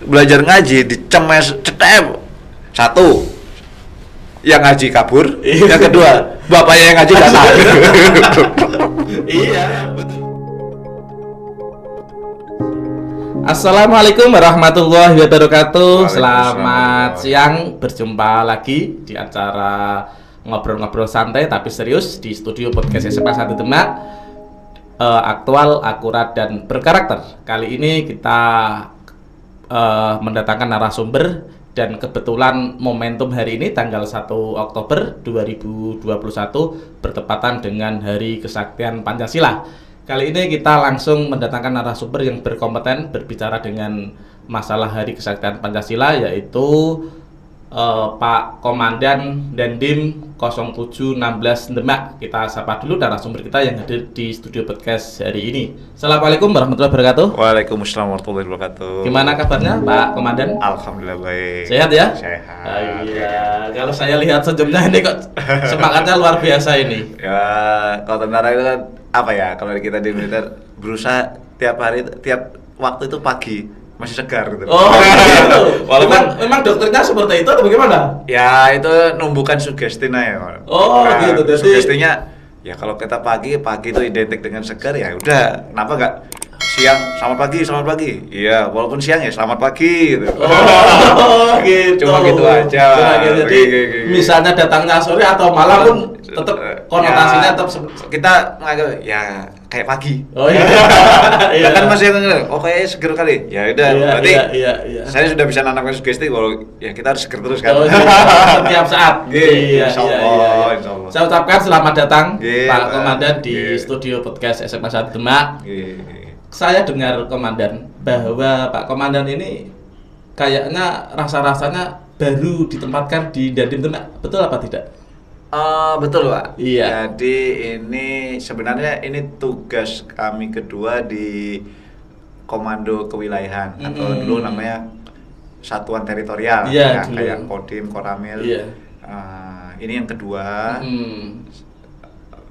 belajar ngaji dicemes cetep. Satu, yang ngaji kabur. Yang kedua, bapaknya yang ngaji datang. Iya, betul. Assalamualaikum warahmatullahi wabarakatuh. Selamat siang, berjumpa lagi di acara ngobrol-ngobrol santai tapi serius di studio podcast SMA 1 Demak. Aktual, akurat, dan berkarakter. Kali ini kita mendatangkan narasumber dan kebetulan momentum hari ini tanggal 1 Oktober 2021 bertepatan dengan Hari Kesaktian Pancasila. Kali ini kita langsung mendatangkan narasumber yang berkompeten berbicara dengan masalah Hari Kesaktian Pancasila, yaitu Pak Komandan Dandim 0716 Demak. Kita sapa dulu narasumber kita yang hadir di studio podcast hari ini. Assalamualaikum warahmatullahi wabarakatuh. Waalaikumsalam warahmatullahi wabarakatuh. Gimana kabarnya Pak Komandan? Alhamdulillah baik. Sehat ya? Sehat. Iya. Kalau saya lihat senyumnya ini kok semangatnya luar biasa ini. Ya, kalau tentara itu kan apa ya? Kalau kita di militer berusaha tiap hari, tiap waktu itu pagi masih segar gitu. Oh, gitu. Walaupun memang dokternya seperti itu atau bagaimana? ya itu numbuhkan sugestinya ya. Oh, gitu. Jadi sugestinya ya kalau kita pagi itu identik dengan segar, ya udah. Kenapa enggak siang selamat pagi? Iya, walaupun siang ya selamat pagi gitu. oh, gitu. Cuma gitu aja. Gitu. Jadi misalnya datangnya sore atau malam pun tetap konotasinya tetap kita menganggap ya kayak pagi. Oh iya. Ya kan masih yang kayaknya seger kali. Ya udah, berarti iya. saya sudah bisa nanamkan sugesti kalau ya kita harus seger terus kan. Oh, setiap saat. Iya. Insyaallah. Saya ucapkan selamat datang Pak Pak. Komandan di studio podcast SMA 1 Demak. Saya dengar Komandan bahwa Pak Komandan ini kayaknya rasa-rasanya baru ditempatkan di Dandim Demak. Betul apa tidak? Betul Pak. Iya. Jadi ini sebenarnya ini tugas kami kedua di Komando Kewilayahan atau dulu namanya Satuan Teritorial, Iya, ya, kayak Kodim, Koramil. Iya. Ini yang kedua.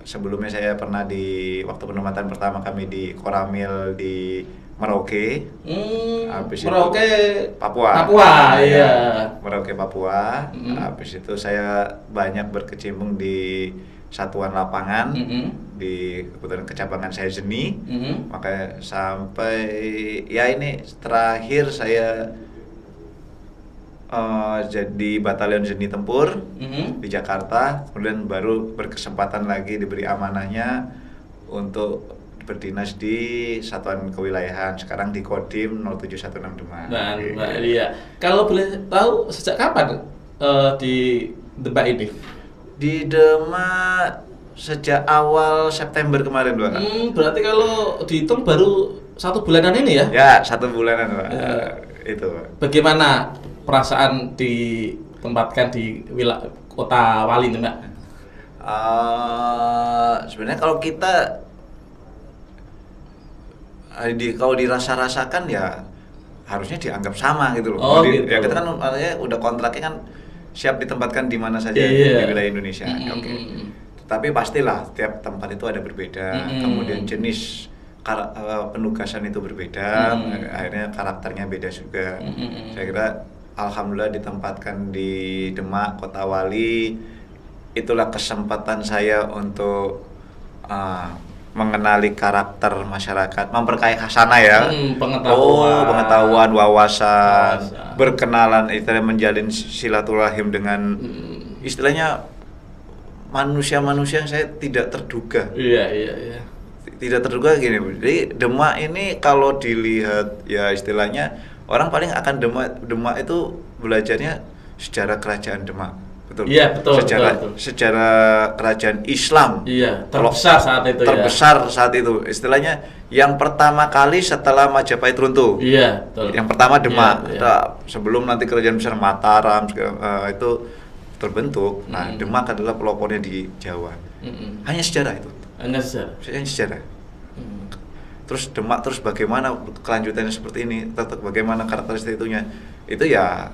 Sebelumnya saya pernah di waktu penempatan pertama kami di Koramil di Merauke. Habis Merauke itu Papua, iya. Merauke Papua. Habis itu saya banyak berkecimpung di satuan lapangan di kebetulan kecabangan saya Jeni. Maka sampai ya ini terakhir saya jadi batalion Jeni Tempur di Jakarta, kemudian baru berkesempatan lagi diberi amanahnya untuk berdinas di Satuan Kewilayahan, sekarang di Kodim 0716 Demak. Iya. Kalau boleh tahu sejak kapan di Demak ini? Di Demak sejak awal September kemarin, Pak. Berarti kalau dihitung baru 1 bulanan ini ya? Ya, 1 bulanan, Pak. Itu, Pak. Bagaimana perasaan ditempatkan di kota Wali Demak? Sebenarnya kalau kita kalau dirasa-rasakan ya harusnya dianggap sama gitu loh. Oh, gitu. Ya kita kan artinya udah kontraknya kan siap ditempatkan di mana saja di wilayah Indonesia. Oke. Tapi pastilah tiap tempat itu ada berbeda. Kemudian jenis penugasan itu berbeda. Akhirnya karakternya beda juga. Saya kira alhamdulillah ditempatkan di Demak, Kota Wali. Itulah kesempatan saya untuk mengenali karakter masyarakat, memperkaya khasana ya. Pengetahuan, wawasan, berkenalan, istilahnya menjalin silaturahim dengan istilahnya manusia-manusia yang saya tidak terduga. Iya. Tidak terduga gini. Jadi Demak ini kalau dilihat ya istilahnya orang paling akan Demak itu belajarnya sejarah kerajaan Demak. Betul. Iya, betul. Sejarah kerajaan Islam. Iya, terbesar saat itu. Terbesar saat itu. Istilahnya yang pertama kali setelah Majapahit runtuh. Iya, betul. Yang pertama Demak. Iya. Sebelum nanti kerajaan besar Mataram itu terbentuk. Nah, Demak adalah pelopornya di Jawa. Hanya sejarah itu. Hanya sejarah. Terus Demak bagaimana kelanjutannya seperti ini, tetap bagaimana karakteristik itunya. Itu ya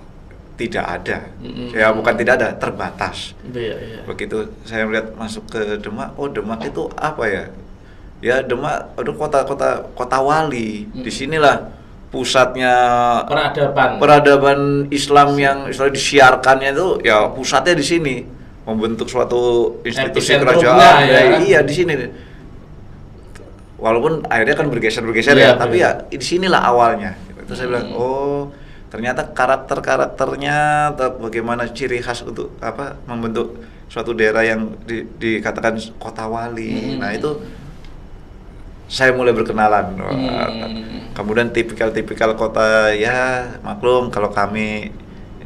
tidak ada. Ya bukan tidak ada, terbatas. Iya. Begitu saya melihat masuk ke Demak, Demak itu apa ya? Ya Demak, kota wali. Di sinilah pusatnya peradaban Islam yang Islam disiarkannya itu ya pusatnya di sini, membentuk suatu institusi kerajaan iya di sini. Walaupun akhirnya kan bergeser ya, tapi ya di sinilah awalnya. Itu saya bilang, oh ternyata karakternya atau bagaimana ciri khas untuk membentuk suatu daerah yang dikatakan kota wali. Nah itu saya mulai berkenalan. Kemudian tipikal kota, ya maklum kalau kami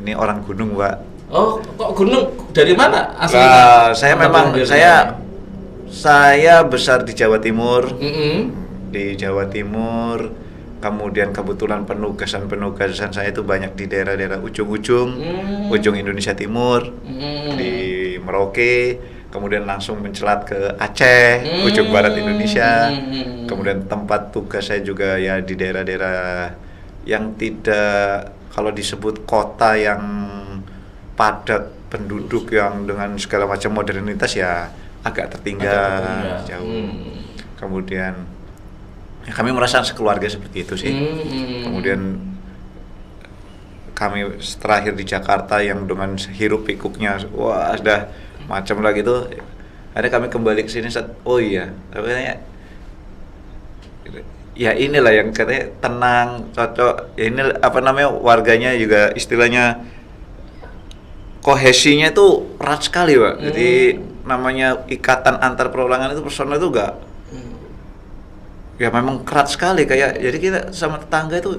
ini orang gunung, Pak. Oh, kok gunung? Dari mana asalnya? Saya besar di Jawa Timur. Di Jawa Timur. Kemudian kebetulan penugasan saya itu banyak di daerah-daerah ujung Indonesia Timur, di Merauke, kemudian langsung mencelat ke Aceh, ujung barat Indonesia. Kemudian tempat tugas saya juga ya di daerah-daerah yang tidak, kalau disebut kota yang padat penduduk yang dengan segala macam modernitas ya agak tertinggal jauh. Kemudian ya kami merasa sekeluarga seperti itu sih. Kemudian kami terakhir di Jakarta yang dengan hiruk pikuknya wah sudah macam lah gitu. Ada kami kembali ke sini oh iya, katanya ya inilah yang katanya tenang, cocok. Ya ini warganya juga istilahnya kohesinya itu erat sekali, Pak. Jadi namanya ikatan antar perorangan itu personal itu enggak ya memang kerat sekali, kayak jadi kita sama tetangga itu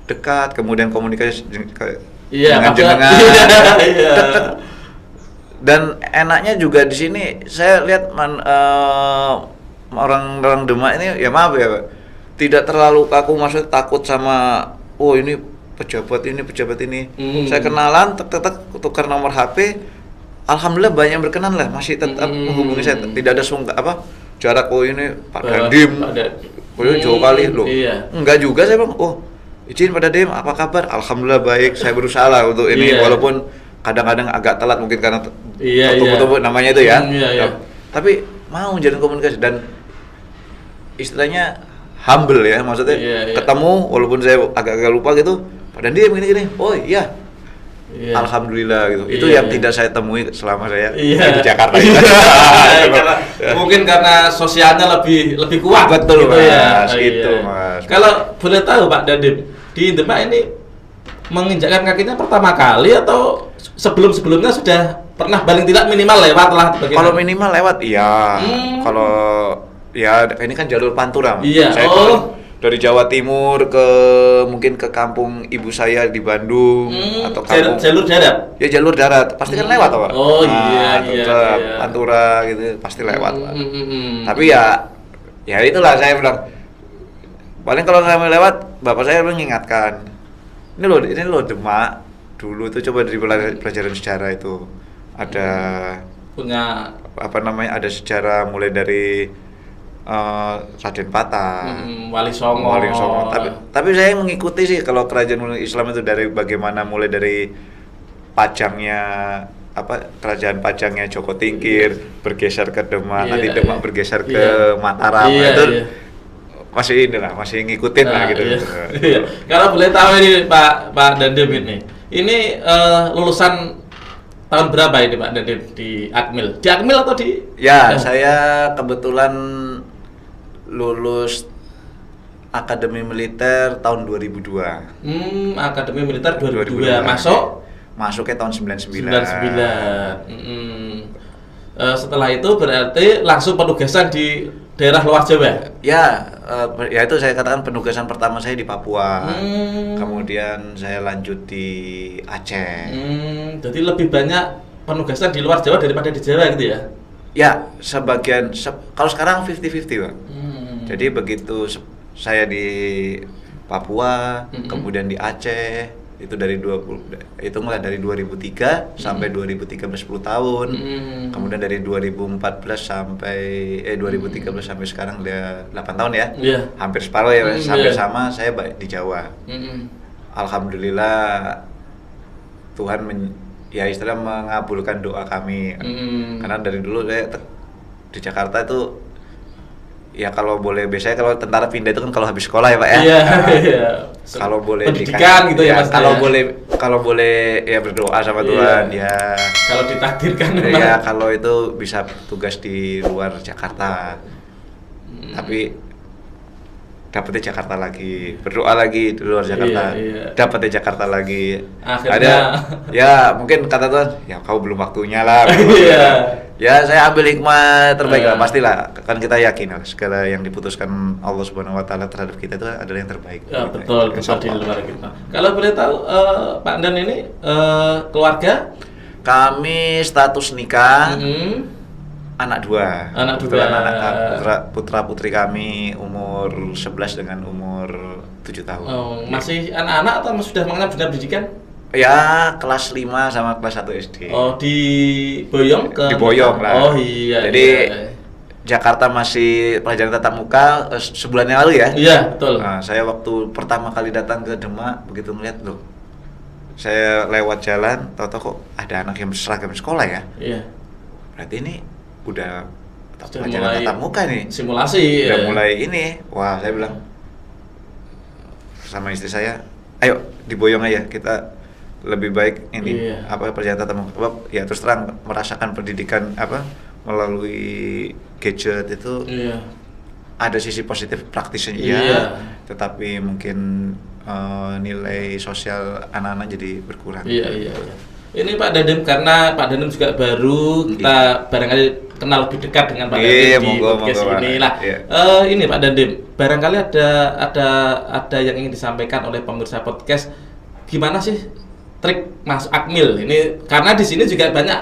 dekat, kemudian komunikasi dengan jenengan dekat. Dan enaknya juga di sini saya lihat orang-orang Demak ini ya maaf ya Pak, tidak terlalu kaku, maksudnya takut sama ini pejabat ini. Saya kenalan, tukar nomor HP, alhamdulillah banyak yang berkenan lah, masih tetap menghubungi saya, tidak ada jarak ini Pak Dandim, jauh kali loh. Enggak juga saya Bang, izin Pak Dandim, apa kabar? Alhamdulillah baik, saya berusaha lah untuk ini, walaupun kadang-kadang agak telat mungkin karena foto-foto namanya itu ya. Tapi mau jalan komunikasi dan istilahnya humble ya, maksudnya ketemu walaupun saya agak lupa gitu, Pak Dandim gini-gini, oh iya. Alhamdulillah gitu. Itu yang tidak saya temui selama saya di Jakarta. Mungkin karena sosialnya lebih kuat. Betul, gitu, Mas. Itu, Mas. Kalau boleh tahu Pak Dandim, di Demak ini menginjakkan kakinya pertama kali atau sebelumnya sudah pernah paling tidak minimal lewat lah? Kalau minimal lewat, iya. Kalau ya ini kan jalur Pantura. Saya dari Jawa Timur mungkin ke kampung ibu saya di Bandung atau kampung jalur darat. Ya jalur darat, pasti kan lewat Pak. Iya. Pantura gitu pasti lewat Pak. Tapi ya itulah saya bilang. Paling kalau saya lewat, bapak saya mengingatkan. Ini loh Demak. Dulu itu coba dari pelajaran sejarah itu ada punya ada sejarah mulai dari Raden Patah, Wali Songo. Tapi saya mengikuti sih kalau kerajaan Islam itu dari bagaimana mulai dari pajangnya kerajaan pajangnya Joko Tingkir bergeser ke Demak, nanti Demak bergeser ke Mataram itu masih ngikutin lah gitu. Kalau boleh tahu ini Pak Dandim ini lulusan tahun berapa ini Pak Dandim di Akmil? Di Akmil atau di? Ya, saya kebetulan lulus Akademi Militer tahun 2002. Akademi Militer 2002. Masuknya tahun 99. Setelah itu berarti langsung penugasan di daerah luar Jawa? Ya itu saya katakan penugasan pertama saya di Papua. Kemudian saya lanjut di Aceh. Jadi lebih banyak penugasan di luar Jawa daripada di Jawa gitu ya? Ya, sebagian kalau sekarang 50-50 Pak. Jadi begitu saya di Papua, kemudian di Aceh, itu dari 2003 sampai 2013 10 tahun. Kemudian dari 2014 sampai 2013 sampai sekarang dia 8 tahun ya. Hampir separuh ya, hampir sama saya di Jawa. Alhamdulillah Tuhan istilah mengabulkan doa kami. Karena dari dulu saya di Jakarta itu ya kalau boleh, biasanya kalau tentara pindah itu kan kalau habis sekolah ya Pak ya. kalau boleh pendidikan gitu ya Mas. Kalau boleh ya berdoa sama Tuhan ya. Kalau ditakdirkan ya kalau itu bisa tugas di luar Jakarta. Tapi dapetnya Jakarta lagi, berdoa lagi di luar Jakarta, dapetnya Jakarta lagi. Akhirnya ya mungkin kata Tuhan, ya kau belum waktunya lah. Ya saya ambil hikmah terbaik lah, pastilah. Kan kita yakin lah segala yang diputuskan Allah Subhanahu Wa Taala terhadap kita itu adalah yang terbaik. Ya betul, betul di luar kita. Kalau boleh tahu Pak Dan ini keluarga? Kami status nikah. Anak dua. Putra putri kami umur 11 dengan umur 7 tahun. Oh, masih anak-anak atau sudah mengenal dunia pendidikan? Ya, kelas 5 sama kelas 1 SD. Oh, di Boyong ke? Di Boyong lah. Oh iya. Jadi Jakarta masih pelajaran tatap muka sebulan yang lalu ya? Iya, betul. Nah, saya waktu pertama kali datang ke Demak, begitu melihat loh. Saya lewat jalan, tahu-tahu kok ada anak yang berseragam sekolah ya? Iya. Berarti ini udah pelajaran tatap muka nih, simulasi udah mulai ini. Wah, saya bilang sama istri saya, ayo di Boyong aja, kita lebih baik ini pelajaran tatap muka. Ya terus terang merasakan pendidikan melalui gadget itu ada sisi positif praktisnya tetapi mungkin nilai sosial anak-anak jadi berkurang. Iya. Ini Pak Dandim, karena Pak Dandim juga baru kita barangkali kenal lebih dekat dengan Pak Dandim di podcast ini. Nah, ini Pak Dandim, barangkali ada yang ingin disampaikan oleh pemirsa podcast. Gimana sih trik Mas Akmil ini? Karena di sini juga banyak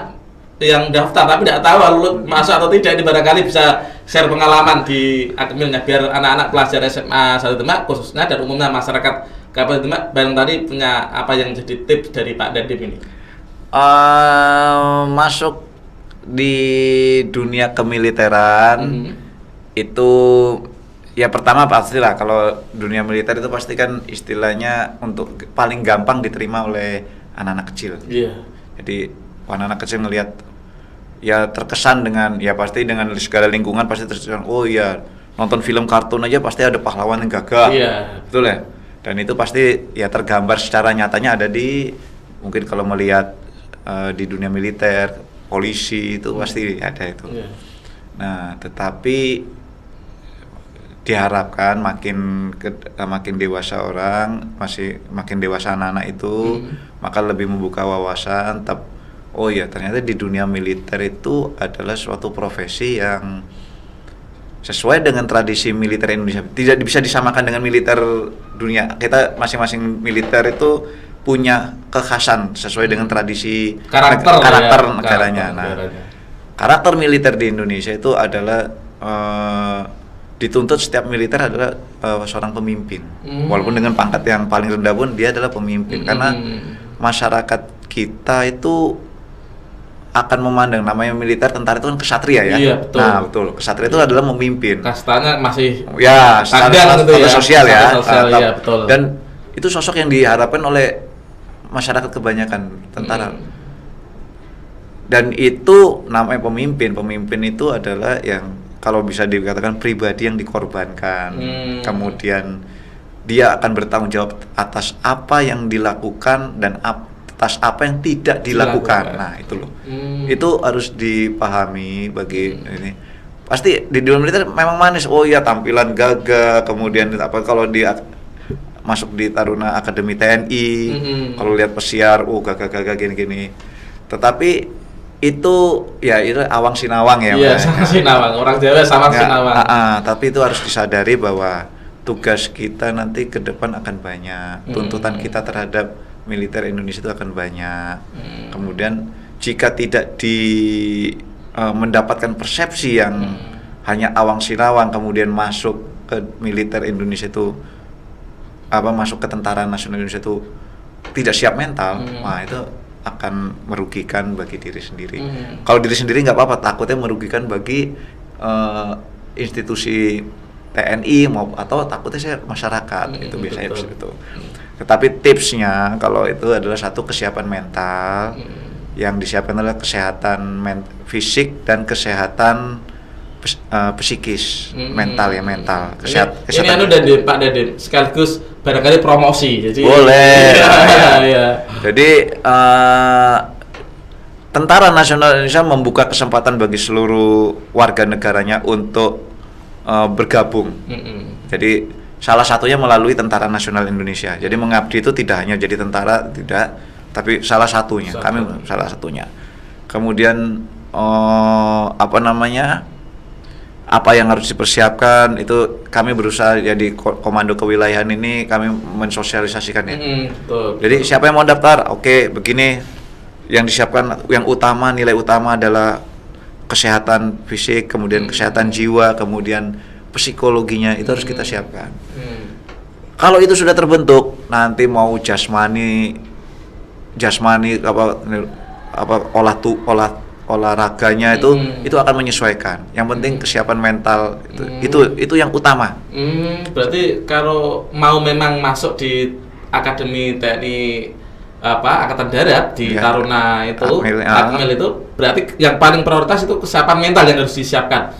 yang daftar tapi tidak tahu lulus masuk atau tidak. Ini barangkali bisa share pengalaman di Akmilnya biar anak-anak pelajar SMA 1 Demak khususnya dan umumnya masyarakat Kabupaten Demak barangkali punya apa yang jadi tips dari Pak Dandim ini. Masuk di dunia kemiliteran itu ya pertama pastilah kalau dunia militer itu pasti kan istilahnya untuk paling gampang diterima oleh anak-anak kecil. Jadi anak-anak kecil ngelihat ya terkesan dengan ya pasti dengan segala lingkungan pasti terkesan oh iya nonton film kartun aja pasti ada pahlawan yang gagah. Betul ya. Dan itu pasti ya tergambar secara nyatanya ada di mungkin kalau melihat di dunia militer, polisi itu pasti ada itu. Nah, tetapi diharapkan makin dewasa orang, makin dewasa anak-anak itu, maka lebih membuka wawasan. Oh ya, ternyata di dunia militer itu adalah suatu profesi yang sesuai dengan tradisi militer Indonesia. Tidak bisa disamakan dengan militer dunia. Kita masing-masing militer itu punya kekhasan sesuai dengan tradisi karakter negaranya. Karakter militer di Indonesia itu adalah dituntut setiap militer adalah seorang pemimpin. Walaupun dengan pangkat yang paling rendah pun dia adalah pemimpin. Karena masyarakat kita itu akan memandang namanya militer tentara itu kan kesatria ya. Iya, betul. Nah, betul. Kesatria itu adalah memimpin. Kastanya masih status sosial ya. Iya, betul. Dan itu sosok yang diharapkan oleh masyarakat kebanyakan tentara. Dan itu namanya pemimpin. Pemimpin itu adalah yang kalau bisa dikatakan pribadi yang dikorbankan. Kemudian dia akan bertanggung jawab atas apa yang dilakukan dan atas apa yang tidak dilakukan. Nah, itu loh. Itu harus dipahami bagi ini. Pasti di dunia militer memang manis. Oh iya, tampilan gagah, kemudian apa kalau dia masuk di Taruna Akademi TNI, kalau lihat pesiar, gagah-gagah gini-gini. Tetapi itu ya itu awang sinawang ya. Iya, sinawang. Orang Jawa sama sinawang. Tapi itu harus disadari bahwa tugas kita nanti ke depan akan banyak. Tuntutan kita terhadap militer Indonesia itu akan banyak. Kemudian jika tidak mendapatkan persepsi yang hanya awang sinawang, kemudian masuk ke militer Indonesia itu masuk ke Tentara Nasional Indonesia itu tidak siap mental, wah itu akan merugikan bagi diri sendiri. Kalau diri sendiri nggak apa-apa, takutnya merugikan bagi institusi TNI atau takutnya saya masyarakat, itu biasanya begitu. Tetapi tipsnya kalau itu adalah satu kesiapan mental, yang disiapkan adalah kesehatan fisik dan kesehatan psikis, mental. Kesehatan. Ini Pak Dandim sekaligus barangkali promosi. Jadi boleh. ya. Jadi Tentara Nasional Indonesia membuka kesempatan bagi seluruh warga negaranya untuk bergabung. Jadi salah satunya melalui Tentara Nasional Indonesia. Jadi mengabdi itu tidak hanya jadi tentara, tidak, tapi salah satunya. Kami salah satunya. Kemudian apa yang harus dipersiapkan itu kami berusaha jadi komando kewilayahan ini kami mensosialisasikannya. Jadi siapa yang mau daftar, oke, begini yang disiapkan, yang utama, nilai utama adalah kesehatan fisik, kemudian kesehatan jiwa, kemudian psikologinya itu harus kita siapkan. Kalau itu sudah terbentuk, nanti mau jasmani olahraganya itu akan menyesuaikan. Yang penting kesiapan mental itu yang utama. Berarti kalau mau memang masuk di Akademi TNI Angkatan Darat di Taruna itu, Akmil itu, berarti yang paling prioritas itu kesiapan mental yang harus disiapkan.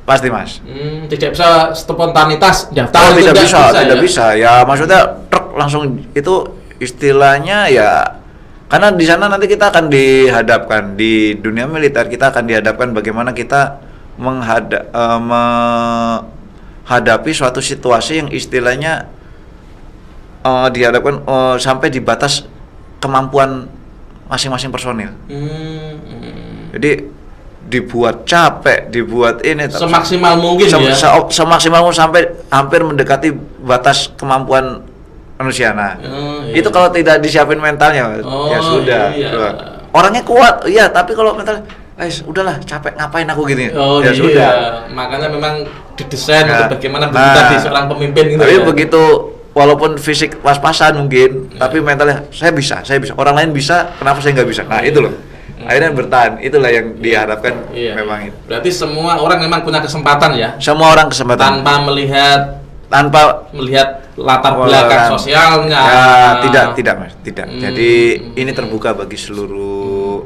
Pasti, Mas. Tidak bisa spontanitas daftar. Tidak bisa. Ya maksudnya truk langsung itu istilahnya ya. Karena di sana nanti kita akan dihadapkan di dunia militer, kita akan dihadapkan bagaimana kita menghadapi suatu situasi yang istilahnya dihadapkan sampai di batas kemampuan masing-masing personil. Jadi dibuat capek, dibuat ini semaksimal mungkin semaksimal mungkin sampai hampir mendekati batas kemampuan manusia. Nah, itu kalau tidak disiapin mentalnya, ya sudah. Orangnya kuat, iya, tapi kalau mental, udahlah capek, ngapain aku gini? Sudah. Makanya memang didesain untuk bagaimana menjadi seorang pemimpin gitu. Tapi begitu, walaupun fisik pas-pasan mungkin, tapi mentalnya saya bisa. Orang lain bisa, kenapa saya nggak bisa? Nah, itu loh. Akhirnya bertahan, itulah yang diharapkan memang itu. Berarti semua orang memang punya kesempatan ya? Semua orang kesempatan. Tanpa melihat latar belakang sosialnya. Ya, tidak Mas, tidak. Jadi ini terbuka bagi seluruh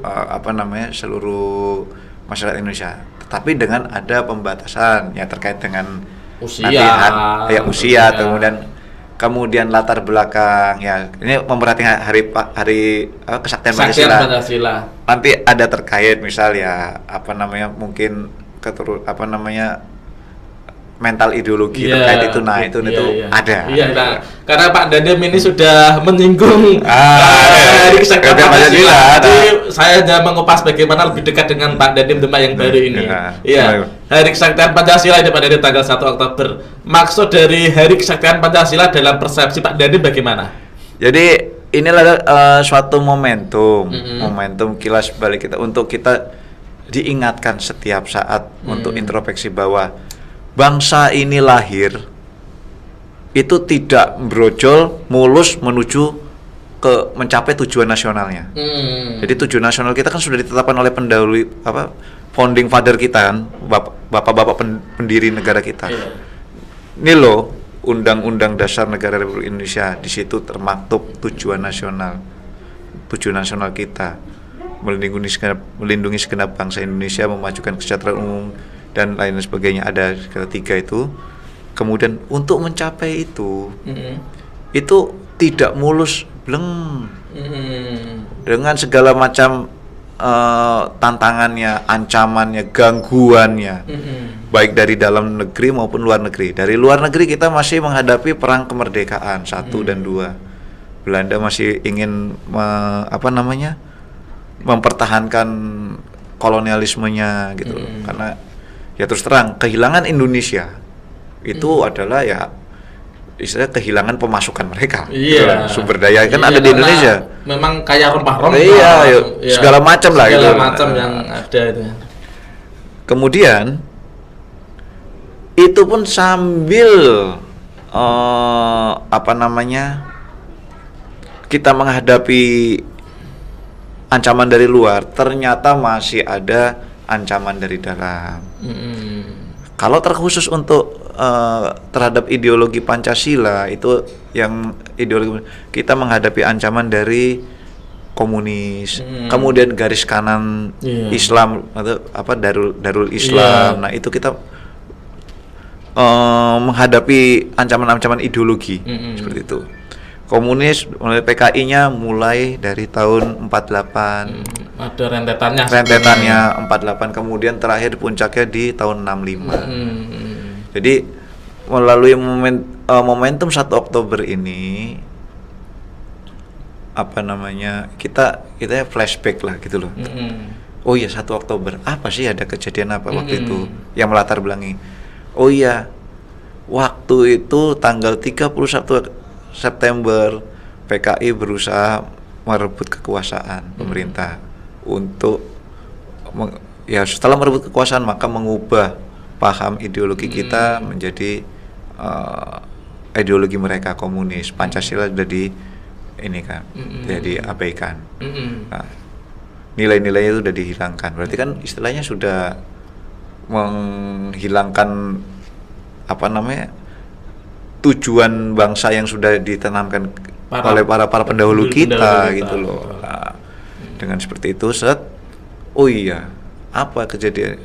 seluruh masyarakat Indonesia. Tetapi dengan ada pembatasan ya terkait dengan usia. Kemudian latar belakang ya. Ini memperhatikan hari kesaktian Pancasila. Nanti ada terkait misal ya mungkin mental ideologi terkait itu, ada. Karena Pak Dandim ini sudah menyinggung dari kesaktian Pancasila. Jadi saya hanya mengupas bagaimana lebih dekat dengan Pak Dandim Demak yang baru ini. Hari Kesaktian Pancasila ini pada tanggal 1 Oktober. Maksud dari Hari Kesaktian Pancasila dalam persepsi Pak Dandim bagaimana? Jadi inilah suatu momentum kilas balik kita untuk kita diingatkan setiap saat untuk introspeksi bahwa bangsa ini lahir itu tidak brojol mulus menuju ke mencapai tujuan nasionalnya. Jadi tujuan nasional kita kan sudah ditetapkan oleh pendahulu founding father kita kan, bapak-bapak pendiri negara kita. Ini loh Undang-Undang Dasar Negara Republik Indonesia, di situ termaktub tujuan nasional kita melindungi segenap bangsa Indonesia, memajukan kesejahteraan umum dan lain sebagainya, ada ketiga itu. Kemudian untuk mencapai itu tidak mulus bleng dengan segala macam tantangannya, ancamannya, gangguannya, baik dari dalam negeri maupun luar negeri. Dari luar negeri kita masih menghadapi perang kemerdekaan 1 dan 2. Belanda masih ingin mempertahankan kolonialismenya gitu, karena ya terus terang kehilangan Indonesia itu adalah ya istilah kehilangan pemasukan mereka. Sumber daya kan ada di Indonesia. Memang kayak rempah-rempah. Segala macam lah gitu. Segala macam yang ada itu. Kemudian itu pun sambil kita menghadapi ancaman dari luar, ternyata masih ada ancaman dari dalam. Kalau terkhusus untuk terhadap ideologi Pancasila itu, yang ideologi kita menghadapi ancaman dari komunis, kemudian garis kanan Islam atau Darul Islam. Nah itu kita menghadapi ancaman-ancaman ideologi seperti itu. Komunis mulai PKI-nya mulai dari tahun 48. Ada rentetannya. Rentetannya 48, kemudian terakhir puncaknya di tahun 65. Jadi melalui momentum 1 Oktober ini kita flashback lah gitu loh. Oh iya, 1 Oktober apa sih, ada kejadian apa waktu itu yang melatar belakangi. Oh iya, waktu itu tanggal 31 September PKI berusaha merebut kekuasaan pemerintah untuk setelah merebut kekuasaan maka mengubah paham ideologi kita menjadi ideologi mereka komunis. Pancasila sudah jadi abaikan. Nah, nilai-nilai itu sudah dihilangkan. Berarti kan istilahnya sudah menghilangkan tujuan bangsa yang sudah ditanamkan oleh para pendahulu kita gitu loh. Nah, dengan seperti itu oh iya, apa kejadian?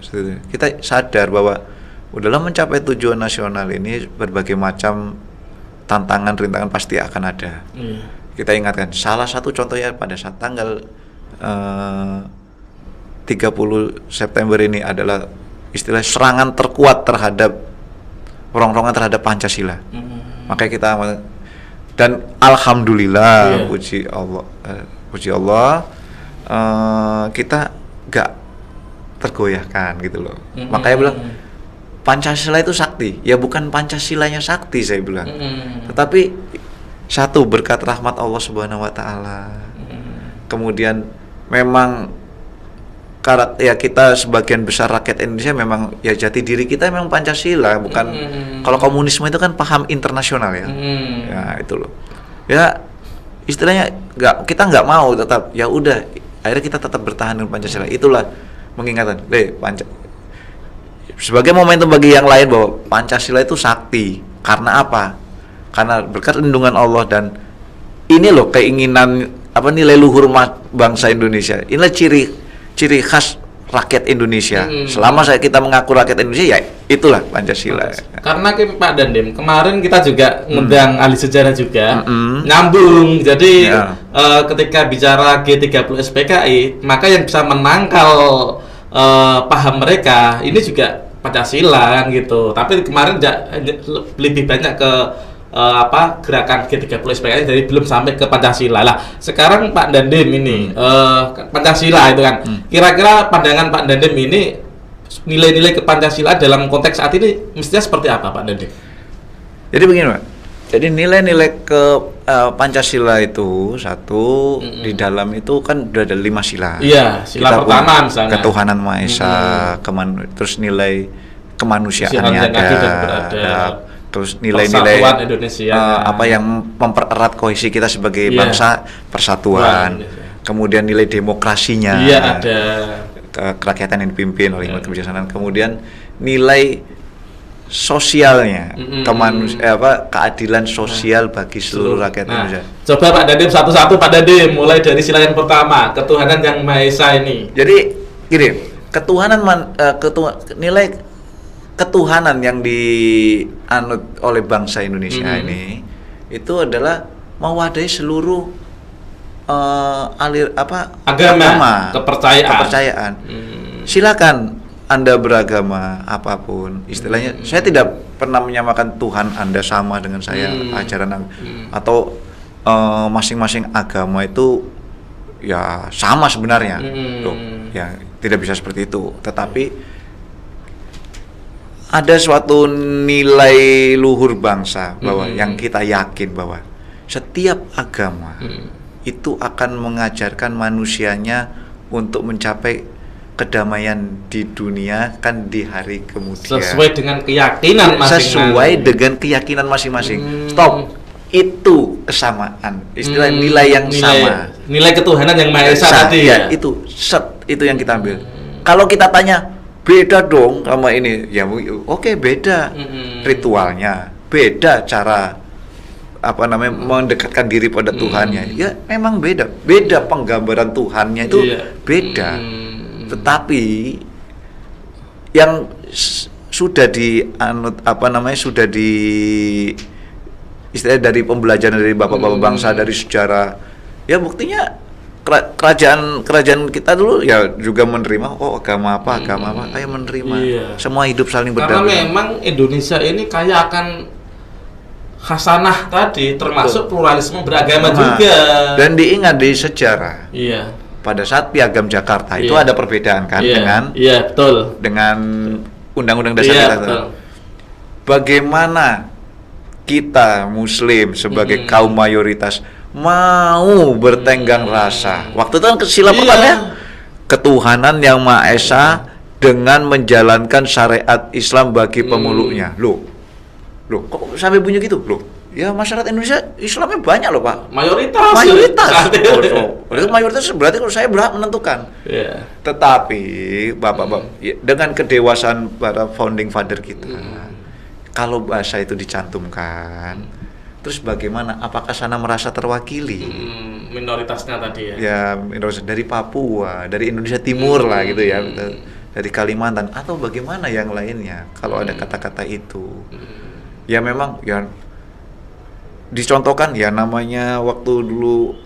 Kita sadar bahwa udahlah, mencapai tujuan nasional ini berbagai macam tantangan, rintangan pasti akan ada. Kita ingatkan, salah satu contohnya pada saat tanggal 30 September ini adalah istilah serangan terkuat terhadap rongrongan terhadap Pancasila. Makanya kita dan alhamdulillah, puji Allah, kita gak tergoyahkan gitu loh. Makanya bilang Pancasila itu sakti. Ya bukan Pancasilanya sakti saya bilang. Tetapi satu, berkat rahmat Allah Subhanahu wa taala. Kemudian memang kita sebagian besar rakyat Indonesia memang ya jati diri kita memang Pancasila, bukan kalau komunisme itu kan paham internasional ya. Ya itu loh. Ya istilahnya kita nggak mau, tetap ya udah, akhirnya kita tetap bertahan dengan Pancasila. Itulah mengingatkan sebagai momentum bagi yang lain bahwa Pancasila itu sakti. Karena apa? Karena berkat lindungan Allah, dan ini loh keinginan nilai luhur bangsa Indonesia. Inilah ciri khas rakyat Indonesia. Selama kita mengaku rakyat Indonesia, ya itulah Pancasila. Karena Pak Dandim, kemarin kita juga ngundang ahli sejarah juga, nyambung. Jadi ketika bicara G30 SPKI, maka yang bisa menangkal paham mereka ini juga Pancasila kan gitu. Tapi kemarin lebih banyak ke gerakan G30 SPKI, jadi belum sampai ke Pancasila lah. Sekarang Pak Dandim ini Pancasila itu kan, kira-kira pandangan Pak Dandim ini nilai-nilai ke Pancasila dalam konteks saat ini mestinya seperti apa Pak Dandim? Jadi begini Pak, jadi nilai-nilai ke Pancasila itu satu, di dalam itu kan udah ada 5 sila. Iya, sila pertama misalnya ketuhanan Maha Esa, terus nilai kemanusiaannya ada. Terus nilai-nilai yang mempererat kohesi kita sebagai bangsa, persatuan. Kemudian nilai demokrasinya, ada kerakyatan yang dipimpin oleh kebijaksanaan. Kemudian nilai sosialnya, keadilan sosial bagi seluruh rakyat Indonesia. Coba Pak Dandim satu-satu, Pak Dandim, mulai dari sila yang pertama, ketuhanan yang Maha Esa ini. Jadi gini, nilai ketuhanan yang dianut oleh bangsa Indonesia ini itu adalah mewadahi seluruh agama, kepercayaan. Silakan Anda beragama apapun, istilahnya saya tidak pernah menyamakan Tuhan Anda sama dengan saya, ajaran atau masing-masing agama itu ya sama sebenarnya. Ya tidak bisa seperti itu, tetapi ada suatu nilai luhur bangsa bahwa yang kita yakin bahwa setiap agama itu akan mengajarkan manusianya untuk mencapai kedamaian di dunia kan di hari kemudian. Sesuai dengan keyakinan masing-masing. Stop. Itu kesamaan. Istilah nilai yang sama. Nilai ketuhanan yang Maha Esa tadi ya. Itu yang kita ambil. Kalau kita tanya beda dong sama ini, ya oke, beda ritualnya, beda cara mendekatkan diri pada Tuhannya, ya memang beda penggambaran Tuhannya itu beda, tetapi yang sudah sudah di istilahnya dari pembelajaran dari bapak-bapak bangsa, dari sejarah. Ya buktinya kerajaan kita dulu ya juga menerima agama apa, ayo menerima. Semua hidup saling berdampingan. Karena memang Indonesia ini kaya akan khasanah tadi, termasuk pluralisme beragama juga. Dan diingat di sejarah. Iya. Pada saat Piagam Jakarta itu ada perbedaan kan dengan Undang-Undang Dasar kita. Betul. Bagaimana kita Muslim sebagai kaum mayoritas mau bertenggang rasa. Waktu itu kan sila pertama ketuhanan yang Maha Esa dengan menjalankan syariat Islam bagi pemeluknya. Loh, kok sampai bunyi gitu? Loh, ya masyarakat Indonesia Islamnya banyak loh, Pak. Mayoritas. Itu mayoritas berarti kalau saya berhak menentukan. Tetapi Bapak-bapak dengan kedewasaan para founding father kita, kalau bahasa itu dicantumkan, terus bagaimana? Apakah sana merasa terwakili? Minoritasnya tadi ya. Ya, minoritas dari Papua, dari Indonesia Timur lah gitu ya, dari Kalimantan atau bagaimana yang lainnya? Kalau ada kata-kata itu, ya memang ya dicontohkan ya namanya waktu dulu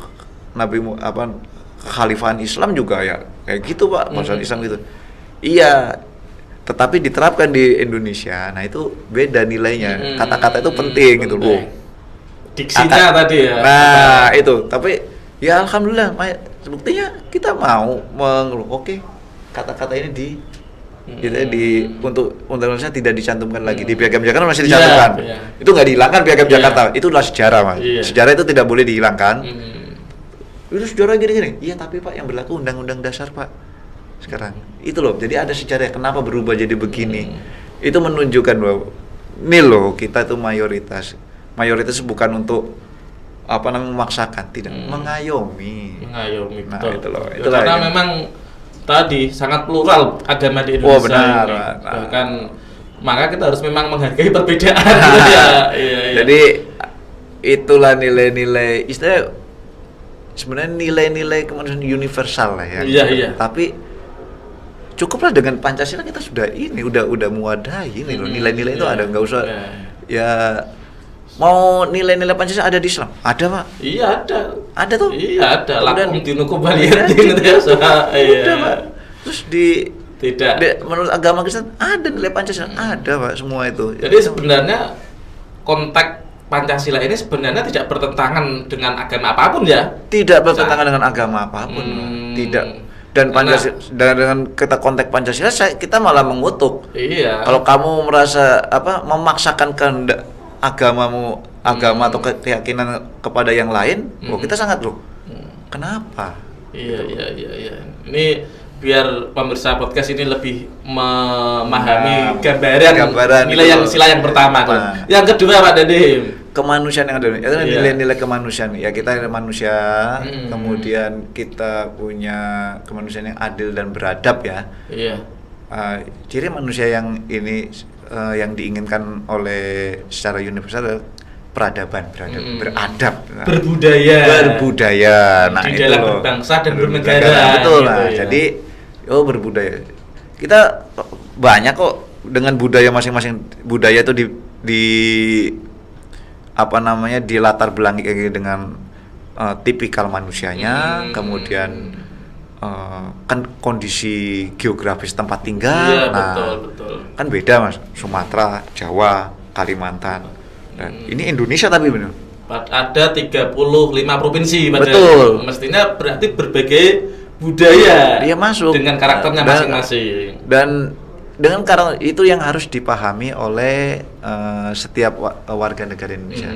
kekhalifahan Islam juga ya kayak gitu Pak, masalah Islam gitu. Iya. Tetapi diterapkan di Indonesia, nah itu beda nilainya. Kata-kata itu penting gitu loh. Diksinya tadi ya. Nah itu, tapi ya alhamdulillah, buktinya kita mau kata-kata ini untuk Indonesia tidak dicantumkan lagi di Piagam Jakarta, masih dicantumkan. Itu nggak dihilangkan Piagam Jakarta, itu adalah sejarah Mas. Sejarah itu tidak boleh dihilangkan. Itu sejarah gini-gini. Iya tapi Pak yang berlaku Undang-Undang Dasar Pak. Sekarang itu loh, jadi ada sejarah kenapa berubah jadi begini. Itu menunjukkan bahwa ini loh kita tuh mayoritas bukan untuk memaksakan, tidak, mengayomi. Nah, betul. Karena memang tadi sangat plural agama di Indonesia. Benar. Bahkan maka kita harus memang menghargai perbedaan. Jadi itulah nilai-nilai, istilah sebenarnya nilai-nilai kemanusiaan universal lah ya. Tapi cukuplah dengan Pancasila kita sudah udah muadahi ini loh, nilai-nilai itu ada, nggak usah ya mau nilai-nilai Pancasila ada di Islam, ada Pak. Iya ada tuh. Iya ada. Lakum dinukum waliyatin gitu ya. Udah Pak. Terus menurut agama Kristen ada nilai Pancasila, ada Pak semua itu. Jadi sebenarnya konteks Pancasila ini sebenarnya tidak bertentangan dengan agama apapun ya? Tidak bertentangan dengan agama apapun, tidak. Dan Pancasila, dengan kita konteks Pancasila kita malah mengutuk. Kalau kamu merasa memaksakan kehendak agama atau keyakinan kepada yang lain, kita sangat loh. Kenapa? Iya. Ini biar pemirsa podcast ini lebih memahami gambaran sila yang pertama. Yang kedua Pak Dadim, kemanusiaan yang ada itu nilai-nilai kemanusiaan ya, kita manusia, kemudian kita punya kemanusiaan yang adil dan beradab ya. Ciri manusia yang ini yang diinginkan oleh secara universal peradaban, beradab, berbudaya. Nah di itu dalam loh, berbangsa dan bernegara. Betul lah. Jadi berbudaya. Kita banyak kok dengan budaya masing-masing. Budaya itu dilatar belangi dengan tipikal manusianya, kemudian kan kondisi geografis tempat tinggal. Betul. Kan beda Mas, Sumatera, Jawa, Kalimantan. Dan ini Indonesia tapi benar. Ada 35 provinsi betul. Mestinya berarti berbagai budaya dia masuk dengan karakternya masing-masing. Dan dengan karakter itu yang harus dipahami oleh setiap warga negara Indonesia.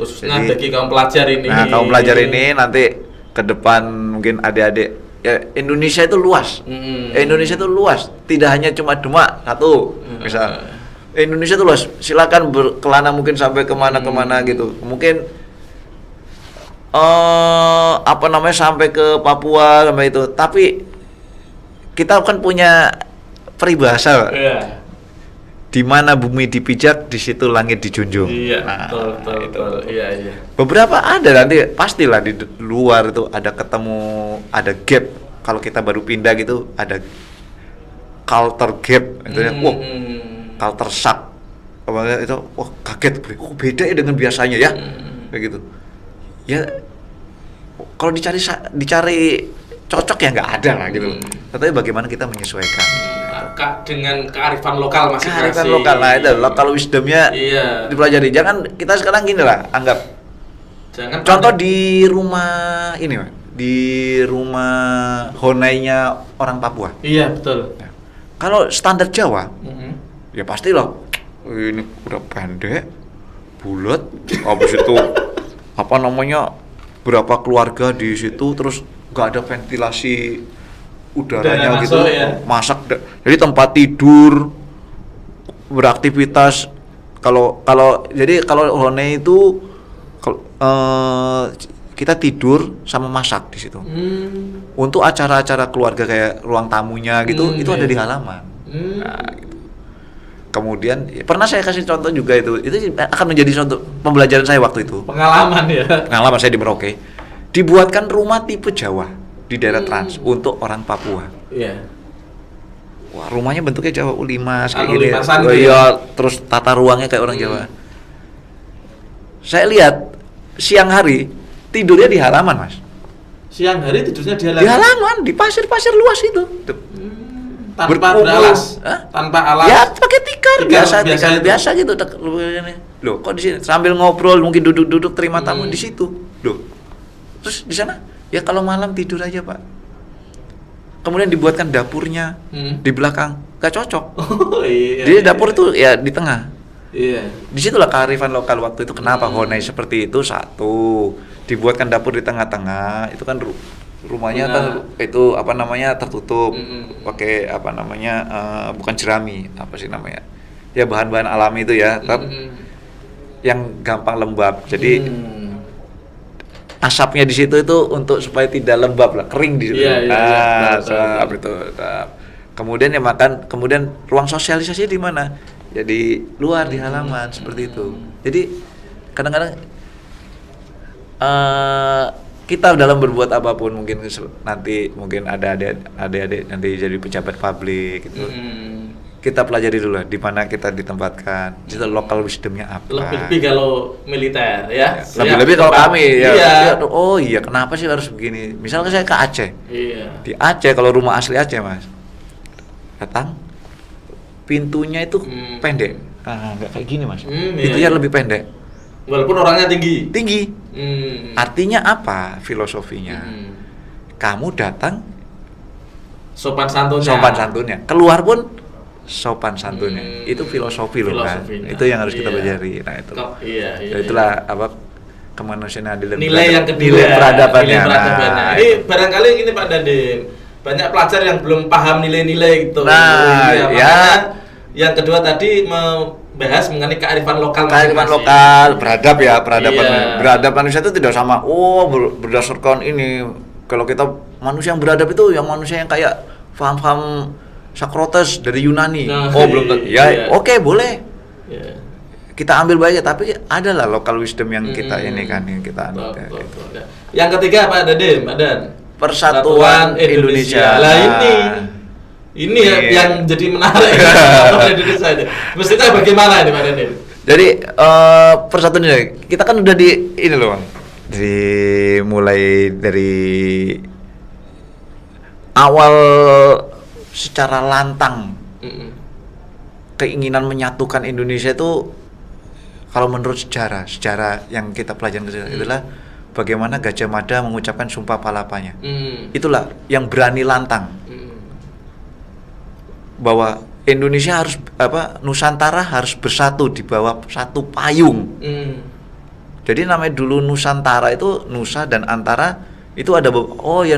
Khususnya bagi kaum pelajar ini. Nah, kaum pelajar ini nanti ke depan mungkin adik-adik ya, Indonesia itu luas. Indonesia itu luas, tidak hanya cuma Demak satu. Misal Indonesia itu luas, silakan berkelana mungkin sampai kemana-kemana gitu. Mungkin sampai ke Papua sampai itu. Tapi kita kan punya peribahasa, di mana bumi dipijak, di situ langit dijunjung. Betul. Iya. Beberapa ada nanti pastilah di luar itu ada ketemu, ada gap. Kalau kita baru pindah gitu, ada culture gap. culture shock. Awalnya itu wah kaget, oh beda ya dengan biasanya ya. Kayak gitu. Ya kalau dicari cocok ya nggak ada lah gitu. Tapi bagaimana kita menyesuaikan dengan kearifan lokal masing-masing. Kearifan lokal, nah itu local wisdomnya dipelajari. Jangan kita sekarang gini lah, anggap. Contoh di rumah ini, Pak. Di rumah honainya orang Papua. Iya betul. Nah, kalau standar Jawa, ya pastilah ini udah pendek, bulat, habis itu apa namanya berapa keluarga di situ, terus nggak ada ventilasi udaranya gitu, masak. Jadi tempat tidur, beraktivitas. Kalau honei itu kita tidur sama masak di situ. Untuk acara-acara keluarga kayak ruang tamunya gitu, itu ada di halaman. Nah, gitu. Kemudian pernah saya kasih contoh juga itu akan menjadi contoh pembelajaran saya waktu itu. Pengalaman saya di Merauke. Dibuatkan rumah tipe Jawa di daerah Trans untuk orang Papua. Iya. Wah, rumahnya bentuknya Jawa ulimas kayak gini. Oh iya, terus tata ruangnya kayak orang Jawa. Saya lihat siang hari tidurnya di halaman, Mas. Siang hari tidurnya di halaman? Di halaman, di pasir luas itu. Tanpa beralas? Tanpa alas? Ya, pakai tikar biasa gitu. Loh, kok di sini sambil ngobrol, mungkin duduk-duduk terima tamu di situ. Loh. Terus di sana, ya kalau malam tidur aja, Pak. Kemudian dibuatkan dapurnya di belakang, gak cocok. Jadi dapur itu ya di tengah. Iya. Disitulah kearifan lokal waktu itu. Kenapa honai seperti itu? Satu, dibuatkan dapur di tengah-tengah. Itu kan rumahnya kan itu apa namanya tertutup, pakai apa namanya bukan jerami, apa sih namanya? Ya bahan-bahan alami itu ya, yang gampang lembab. Jadi asapnya di situ itu untuk supaya tidak lembab lah, kering di situ. Kemudian ya kemudian ruang sosialisasinya di mana? Jadi luar di halaman seperti itu. Jadi kadang-kadang kita dalam berbuat apapun, mungkin nanti ada adik-adik nanti jadi pejabat publik gitu. Kita pelajari dulu di mana kita ditempatkan. Itu local wisdomnya apa. Lebih kalau militer ya. Lebih kalau kami ya. Oh iya, kenapa sih harus begini? Misalnya saya ke Aceh. Iya. Di Aceh kalau rumah asli Aceh, Mas. Datang pintunya itu pendek. Nah, enggak kayak gini, Mas. Pintunya lebih pendek. Walaupun orangnya tinggi. Artinya apa filosofinya? Kamu datang sopan santunnya. Keluar pun sopan santunnya. Itu filosofi loh kan. Itu yang harus kita pelajari. Nah, itu. Itulah apa kemanusiaan adil dan nilai yang kedua, nilai peradabannya. Ini barangkali ini Pak Dandim, banyak pelajar yang belum paham nilai-nilai gitu. Yang kedua tadi membahas mengenai kearifan lokal. Beradab manusia itu tidak sama. Berdasarkan ini. Kalau kita manusia yang beradab itu yang manusia yang kayak paham Socrates dari Yunani. Belum tentu. Oke, boleh. Kita ambil baiknya, tapi adalah local wisdom yang kita ini kan yang kita anut. Yang ketiga Pak Dandim, Persatuan Indonesia. Lah ini yang jadi menarik Persatuan Indonesia ini. Mestinya bagaimana ini Pak Dandim? Jadi Persatuan Indonesia, kita kan udah di ini loh, Bang. Mulai dari awal secara lantang keinginan menyatukan Indonesia itu, kalau menurut sejarah yang kita pelajari itulah bagaimana Gajah Mada mengucapkan Sumpah Palapanya. Itulah yang berani lantang bahwa Indonesia harus Nusantara harus bersatu di bawah satu payung. Jadi namanya dulu Nusantara itu Nusa dan Antara itu ada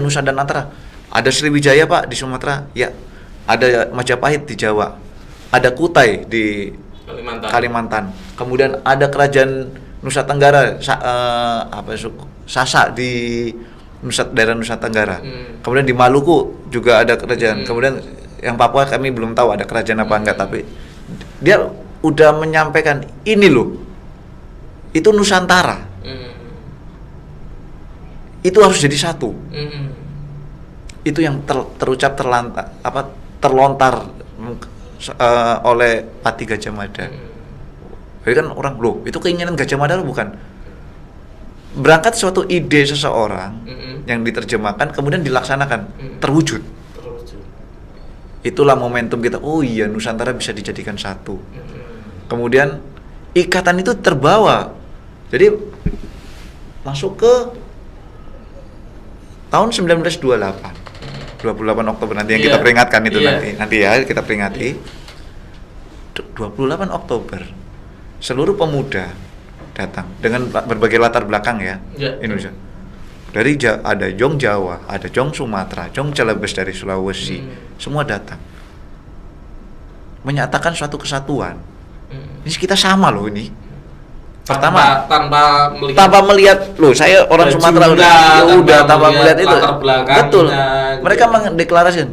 Nusa dan Antara. Ada Sriwijaya Pak di Sumatera, ya. Ada Majapahit di Jawa. Ada Kutai di Kalimantan. Kemudian ada Kerajaan Nusa Tenggara, Sasak di daerah Nusa Tenggara. Kemudian di Maluku juga ada kerajaan. Kemudian yang Papua kami belum tahu ada kerajaan apa enggak, tapi dia udah menyampaikan ini loh, itu Nusantara. Itu harus jadi satu. Itu yang terlontar oleh Pati Gajah Mada. Jadi kan orang, loh itu keinginan Gajah Mada bukan? Berangkat suatu ide seseorang yang diterjemahkan kemudian dilaksanakan, terwujud. Itulah momentum kita, oh iya Nusantara bisa dijadikan satu. Kemudian ikatan itu terbawa. Jadi masuk ke tahun 1928. 28 Oktober nanti yang kita peringatkan itu nanti ya kita peringati. 28 Oktober. Seluruh pemuda datang dengan berbagai latar belakang ya. Indonesia. Dari ada Jong Jawa, ada Jong Sumatera, Jong Celebes dari Sulawesi, semua datang menyatakan suatu kesatuan. Ini kita sama loh ini. Pertama tanpa melihat loh, saya orang Sumatera udah tanpa melihat itu. Betul. Mereka mendeklarasikan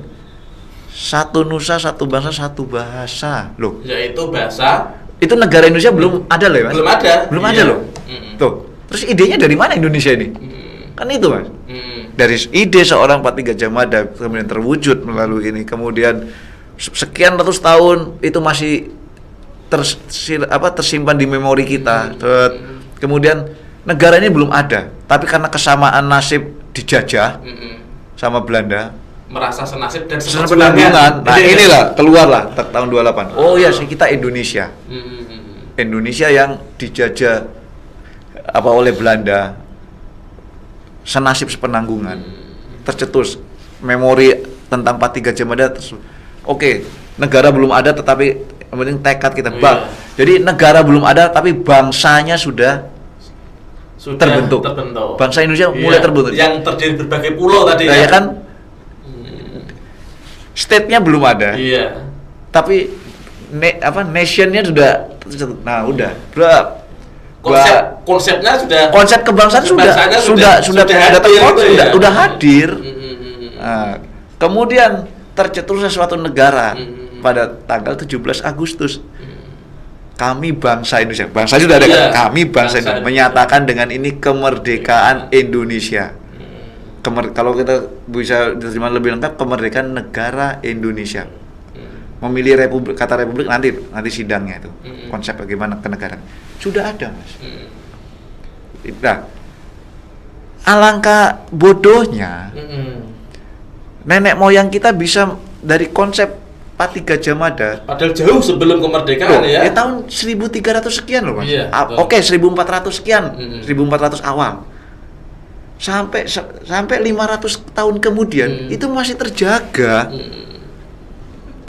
satu nusa, satu bangsa, satu bahasa. Loh, yaitu bahasa. Itu negara Indonesia belum ada loh ya, Mas. Belum ada loh. Tuh. Terus idenya dari mana Indonesia ini? Kan itu, Mas. Dari ide seorang Pati Gajah Mada kemudian terwujud melalui ini. Kemudian sekian ratus tahun itu masih tersimpan di memori kita. Kemudian negara ini belum ada, tapi karena kesamaan nasib dijajah sama Belanda, merasa senasib dan sepenanggungan. Nah, inilah keluarlah tahun 28. Oh ya, kita Indonesia. Indonesia yang dijajah oleh Belanda. Senasib sepenanggungan. Tercetus memori tentang Pati Gajah Mada. Oke, negara belum ada tetapi yang penting tekad kita Jadi negara belum ada tapi bangsanya sudah terbentuk. Bangsa Indonesia mulai terbentuk. Yang terdiri berbagai pulau tadi ya kan? State-nya belum ada. Tapi nation-nya sudah. Nah, udah. Konsepnya sudah. Konsep kebangsaan sudah hadir. Nah, kemudian tercetus suatu negara pada tanggal 17 Agustus. Kami bangsa Indonesia. Bangsa sudah ada kan? Kami bangsa Indonesia menyatakan dengan ini kemerdekaan Indonesia. Kalau kita bisa diterjemahkan lebih lengkap, kemerdekaan negara Indonesia. Memilih republik, kata republik nanti sidangnya itu. Konsep bagaimana kenegaraan. Sudah ada, Mas. Nah, alangkah bodohnya nenek moyang kita bisa dari konsep Pati Gajah Mada. Padahal jauh sebelum kemerdekaan ya. Tahun 1300 sekian loh, Mas. Oke, 1400 sekian. 1400 awal. Sampai 500 tahun kemudian itu masih terjaga.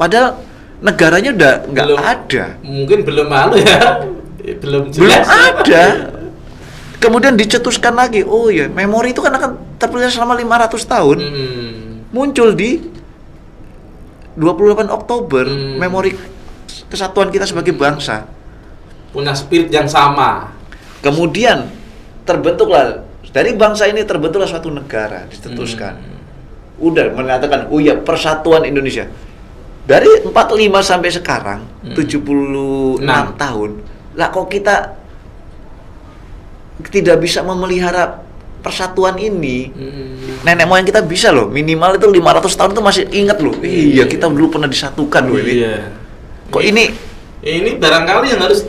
Padahal negaranya udah nggak ada. Mungkin belum malu ya. Belum Belum jelas. ada. Kemudian dicetuskan lagi. Oh ya, memori itu kan akan terpelihara selama 500 tahun. Muncul di 28 Oktober, memori kesatuan kita sebagai bangsa. Punya spirit yang sama. Kemudian terbentuklah dari bangsa ini terbentuklah suatu negara, dicetuskan. Udah menyatakan, oh ya persatuan Indonesia. Dari 45 sampai sekarang 76 tahun. Lah kok kita tidak bisa memelihara persatuan ini? Nenek moyang kita bisa loh, minimal itu 500 tahun itu masih ingat loh. Iya, kita dulu pernah disatukan loh ini. Kok ini barangkali yang harus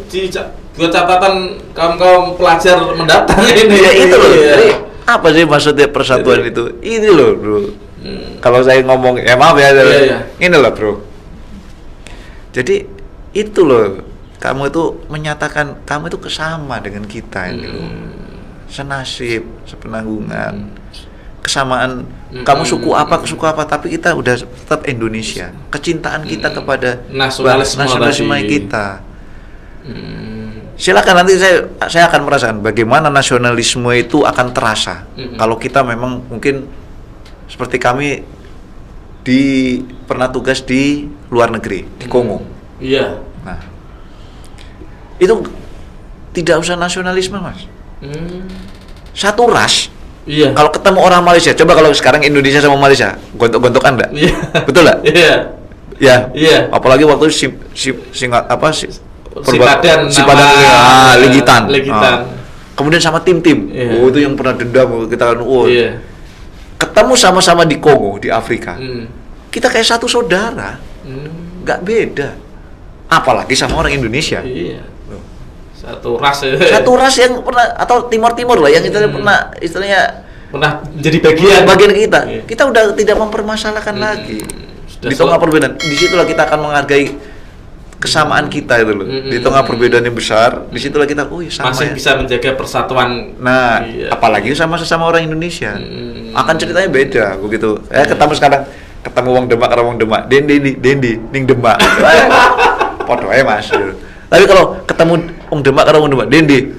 buat catatan kaum pelajar mendatang ini. Ya itu loh. Jadi apa sih maksudnya persatuan itu? Ini loh, Bro. Kalau saya ngomong, ya maaf ya. Ini loh, Bro. Jadi itu loh, kamu itu menyatakan kamu itu kesama dengan kita ini loh. Senasib, sepenanggungan, kesamaan. Kamu suku apa, tapi kita udah tetap Indonesia. Kecintaan kita kepada nasionalisme kita. Silakan nanti saya akan merasakan bagaimana nasionalisme itu akan terasa kalau kita memang mungkin seperti kami pernah tugas di luar negeri di Kongo. Nah, itu tidak usah nasionalisme, Mas. Satu ras. Kalau ketemu orang Malaysia, coba kalau sekarang Indonesia sama Malaysia gontok-gontokan enggak? Betul enggak? Apalagi waktu Ligitan. Kemudian sama tim-tim. Itu yang pernah dendam kita kan. Ketemu sama-sama di Kongo, di Afrika. Kita kayak satu saudara. nggak beda. Apalagi sama orang Indonesia. Iya. Satu ras ya. Satu ras yang pernah, atau Timur lah yang istilahnya pernah jadi bagian kita. Iya. Kita udah tidak mempermasalahkan lagi. Sudah Di tengah perbedaan, disitulah kita akan menghargai kesamaan kita itu loh. Di tengah perbedaan yang besar, disitulah kita, oh ya sama masih ya. bisa menjaga persatuan. Nah, iya. apalagi sama sesama orang Indonesia. Akan ceritanya beda begitu. Ketemu sekarang, ketemu wong Demak karo wong Demak. Dendi ning Demak. Podo ae Mas. Tapi kalau ketemu wong Demak karo wong Demak, Dendi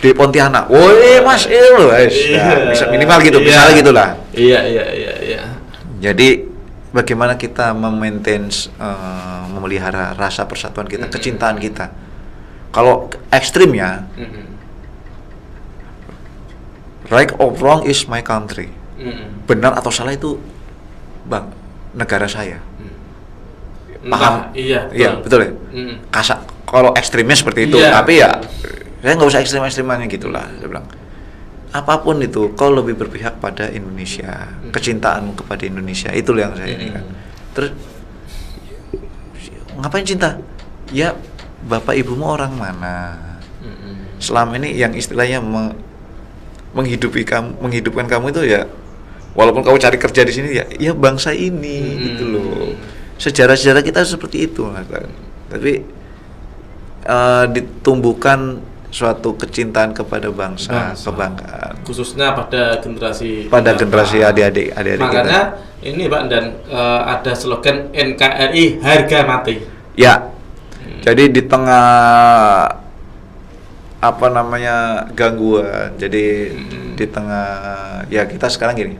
di Pontianak. Woi Mas, lho wis. Nah, bisa minimal gitu, misalnya gitulah. Iya. Jadi bagaimana kita memaintain memelihara rasa persatuan kita, kecintaan kita. Kalau ekstrimnya, right or wrong is my country. Benar atau salah itu negara saya. Paham? Iya, betul ya. Kasak kalau ekstrimnya seperti itu, tapi ya saya nggak usah ekstrim-ekstrimnya gitulah. Saya bilang apapun itu, kau lebih berpihak pada Indonesia, kecintaanmu kepada Indonesia, itu yang saya ini kan. Terus ngapain cinta? Ya bapak ibumu orang mana? Selama ini yang istilahnya menghidupkan kamu itu ya, walaupun kamu cari kerja di sini ya bangsa ini gitu loh. Sejarah-sejarah kita seperti itu, tapi ditumbuhkan suatu kecintaan kepada bangsa, kebanggaan. Khususnya pada generasi adik-adik makanya kita. Ini Pak, dan ada slogan NKRI harga mati. Ya. Jadi di tengah gangguan. Jadi di tengah ya kita sekarang gini.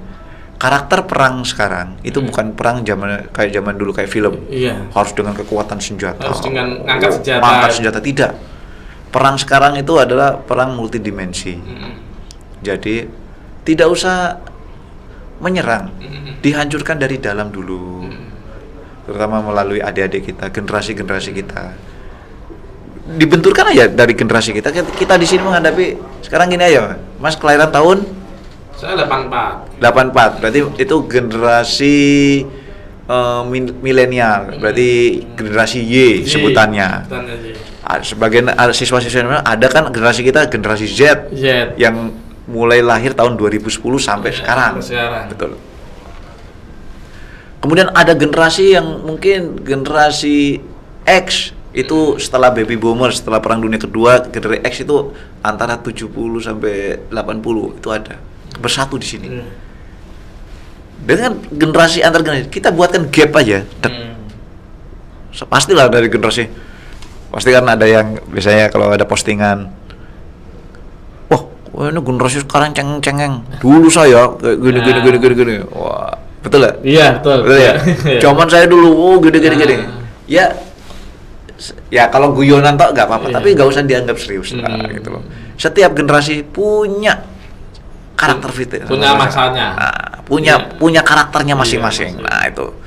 Karakter perang sekarang itu bukan perang kayak zaman dulu kayak film. Iya. Harus dengan kekuatan senjata. Harus dengan angkat senjata. Angkat senjata tidak. Perang sekarang itu adalah perang multidimensi. Jadi tidak usah menyerang, dihancurkan dari dalam dulu. Terutama melalui adik-adik kita, generasi-generasi kita. Dibenturkan aja dari generasi kita. Kita di sini menghadapi sekarang gini aja, Mas kelahiran tahun? Saya 84. 84. Berarti itu generasi milenial. Berarti generasi Y sebutannya. Sebagian siswa-siswa ada kan generasi kita generasi Z yang mulai lahir tahun 2010 sampai sekarang. Betul. Kemudian ada generasi yang mungkin generasi X itu setelah baby boomer, setelah perang dunia kedua, generasi X itu antara 70 sampai 80 itu ada bersatu di sini. Dengan generasi antar generasi kita buatkan gap aja. Pastilah dari generasi. Pasti kan ada yang biasanya kalau ada postingan, wah ini generasi sekarang cengeng-cengeng. Dulu saya kayak gini. Wah, betul lah? Iya, betul ya. Cuman saya dulu, gini. Ya kalau guyonan toh nggak apa-apa, tapi nggak usah dianggap serius lah, gitu loh. Setiap generasi punya karakter fitur, punya masanya, punya karakternya masing-masing. Nah itu.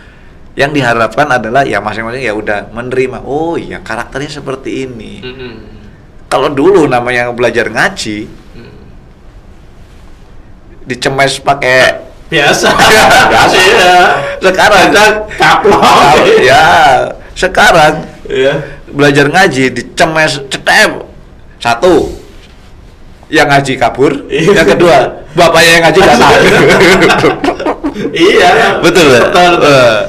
Yang diharapkan adalah ya masing-masing ya udah menerima, oh iya karakternya seperti ini. Kalau dulu namanya belajar ngaji, dicemes pakai biasa. Sekarang kaplok. Ya, sekarang belajar ngaji dicemes cetem. Satu, yang ngaji kabur. Yang kedua, bapaknya yang ngaji datang. Iya, betul.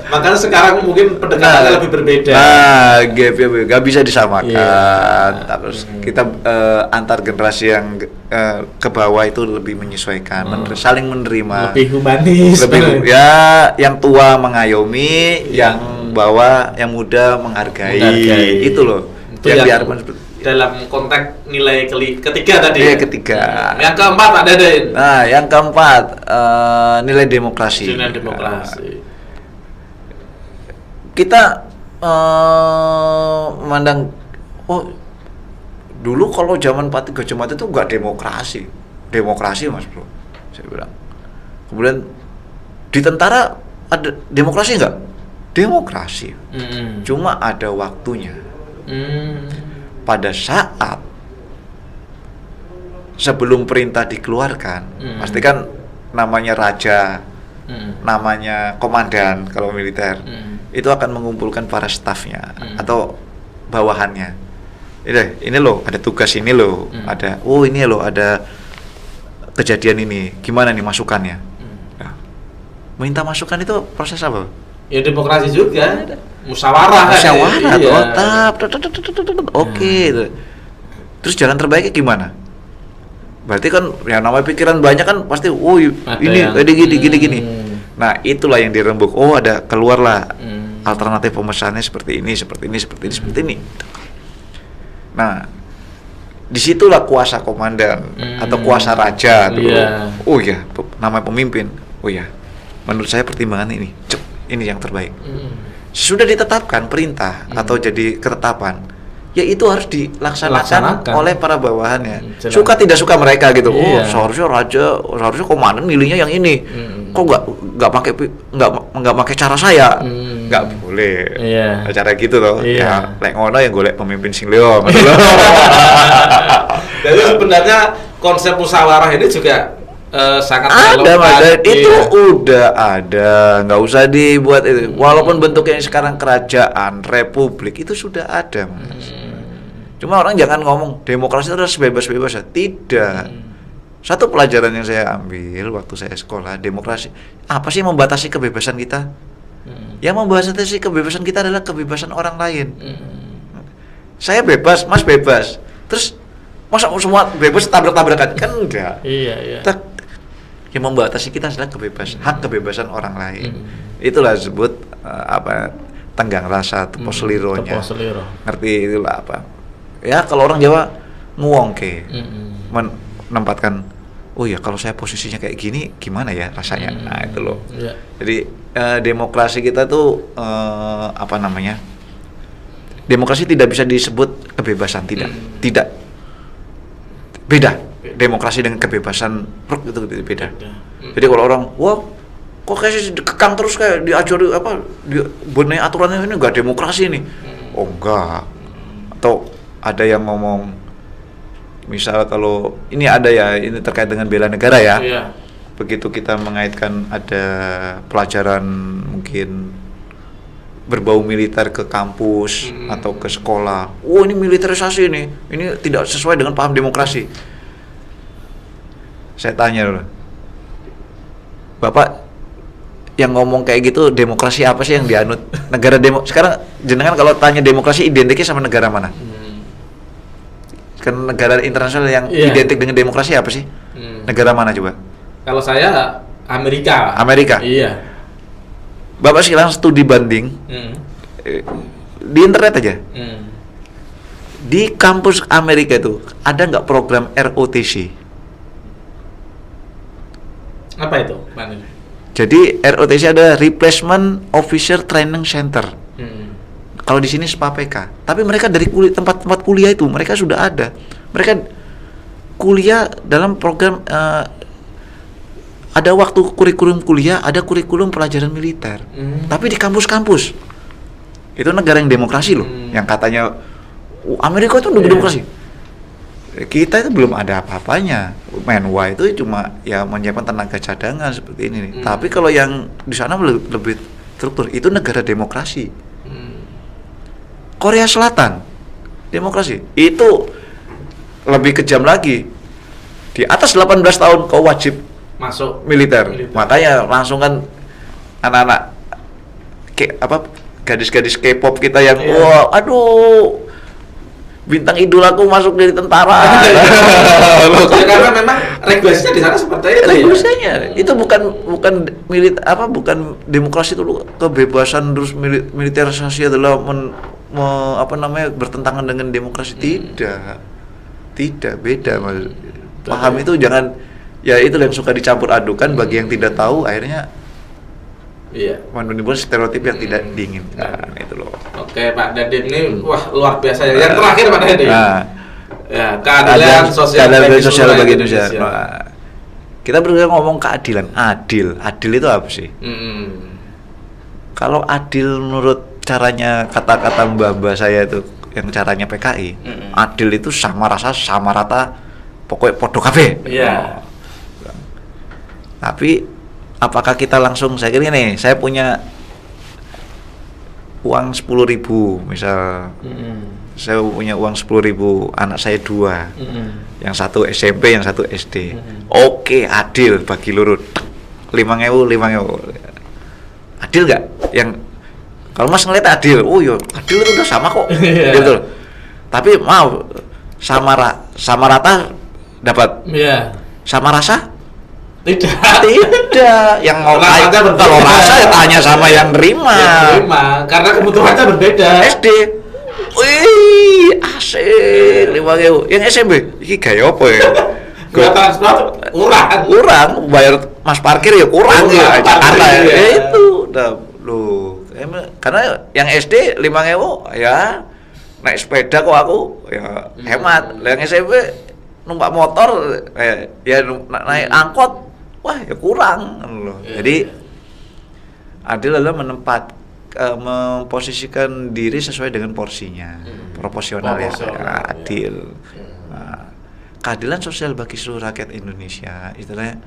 Makanya sekarang mungkin pendekatannya lebih berbeda. Gapnya nggak bisa disamakan. Terus kita antar generasi yang ke bawah itu lebih menyesuaikan, saling menerima, lebih humanis. Yang tua mengayomi, yang bawah, yang muda menghargai. Itu loh. Itu yang dalam konteks nilai ketiga tadi. Ketiga. Yang keempat ada deh. Nah, yang keempat nilai demokrasi. Nilai demokrasi. Kita memandang, oh dulu kalau zaman Pak Tiga Jemaat itu enggak demokrasi Mas Bro, saya bilang. Kemudian di tentara ada demokrasi enggak? Demokrasi. Cuma ada waktunya. Pada saat sebelum perintah dikeluarkan, pasti kan namanya raja, namanya komandan kalau militer, itu akan mengumpulkan para stafnya atau bawahannya. Ini loh, ada tugas ini loh, ada ini loh, ada kejadian ini, gimana nih masukannya? Nah, minta masukan itu proses apa? Ya demokrasi juga, musyawarah oke. Terus jalan terbaiknya gimana? Berarti kan yang namanya pikiran banyak kan pasti ini gini. Nah, itulah yang dirembuk. Ada keluarlah alternatif pemesannya seperti ini. Nah, disitulah kuasa komandan atau kuasa raja dulu. Namanya pemimpin. Menurut saya pertimbangan ini yang terbaik. Sudah ditetapkan perintah atau jadi ketetapan, ya itu harus dilaksanakan oleh para bawahannya. Suka tidak suka mereka gitu. Seharusnya komandan milihnya yang ini. Kok nggak pakai cara saya? Nggak boleh. Cara gitu loh. Ya, lek ngono yang golek pemimpin sing liya. Jadi sebenarnya konsep musyawarah ini juga sangat ada, itu udah ada, nggak usah dibuat itu. Walaupun bentuknya sekarang kerajaan, republik, itu sudah ada, Mas. Cuma orang jangan ngomong demokrasi itu harus bebas-bebas, tidak. Satu pelajaran yang saya ambil waktu saya sekolah, demokrasi apa sih yang membatasi kebebasan kita? Yang membatasi kebebasan kita adalah kebebasan orang lain. Saya bebas, Mas bebas. Terus masa semua bebas tabrak-tabrakan? Kan enggak. Iya. Yang membatasi kita adalah hak kebebasan orang lain. Itulah disebut tenggang rasa, tepo selironya. Ngerti itulah apa? Ya kalau orang Jawa nguwongke, menempatkan. Kalau saya posisinya kayak gini, gimana ya rasanya? Nah itu loh. Jadi demokrasi kita tuh demokrasi tidak bisa disebut kebebasan, tidak. Beda. Demokrasi dengan kebebasan itu beda. Jadi kalau orang, kok kayak dikekang terus kayak diajari benih aturannya ini enggak demokrasi ini. Enggak. Atau ada yang ngomong, misal kalau ini ada ya, ini terkait dengan bela negara ya. Begitu kita mengaitkan ada pelajaran mungkin berbau militer ke kampus atau ke sekolah. Ini militerisasi ini tidak sesuai dengan paham demokrasi. Saya tanya dulu, Bapak yang ngomong kayak gitu, demokrasi apa sih yang dianut? Negara sekarang jenengan kalau tanya demokrasi identiknya sama negara mana? Kan negara internasional yang identik dengan demokrasi apa sih? Negara mana coba? Kalau saya Amerika. Iya. Bapak sekarang studi banding di internet aja. Di kampus Amerika itu ada nggak program ROTC? Apa itu? Jadi ROTC ada Replacement Officer Training Center. Kalau di sini SPAPK. Tapi mereka dari tempat-tempat kuliah itu mereka sudah ada. Mereka kuliah dalam program ada waktu kurikulum kuliah, ada kurikulum pelajaran militer. Tapi di kampus-kampus. Itu negara yang demokrasi loh. Yang katanya Amerika itu demokrasi. Kita itu belum ada apa-apanya. Menwa itu cuma ya menyiapkan tenaga cadangan seperti ini. Tapi kalau yang di sana lebih struktur, itu negara demokrasi. Korea Selatan demokrasi. Itu lebih kejam lagi. Di atas 18 tahun kau wajib masuk militer. Makanya langsung kan anak-anak gadis-gadis K-pop kita yang bintang idolaku masuk dari tentara. Karena memang regulasinya di sana seperti itu. Regulasinya itu bukan bukan demokrasi itu kebebasan terus militerisasi adalah bertentangan dengan demokrasi. Tidak beda Mas. Paham itu jangan ya itu yang suka dicampur adukan bagi yang tidak tahu akhirnya menimbulkan stereotip yang tidak diinginkan itu loh. Oke Pak Dadin ini luar biasa ya. Yang terakhir Pak Dadin. Keadilan sosial bagi Indonesia. Kita berdua ngomong keadilan. Adil itu apa sih? Kalau adil menurut caranya kata-kata mbak-mbak saya itu yang caranya PKI, adil itu sama rasa sama rata, pokoknya podo kabeh. Tapi apakah kita langsung, saya kira nih, saya punya uang 10.000 misal. Saya punya uang 10.000, anak saya 2. Yang satu SMP, yang satu SD. Oke, adil bagi lurut. 5.000. Adil nggak? Yang kalau Mas ngeliat adil, oh yo adil itu udah sama kok. Gitu. Tapi mau sama rata dapat. Sama rasa? Tidak. Yang mau kalau rasa ya tanya sama yang nerima. Karena kebutuhannya berbeda. SD. Wih, asik 5.000. Yang SMP, iki gaya apa ya? Transport kurang bayar mas parkir ya kurang ya Jakarta ya. Itu udah loh. Karena yang SD 5.000 ya naik sepeda kok aku ya hemat. Yang SMP numpak motor ya naik angkot wah ya kurang loh. Jadi adil adalah memposisikan diri sesuai dengan porsinya, proporsional ya, adil. Nah, keadilan sosial bagi seluruh rakyat Indonesia, istilahnya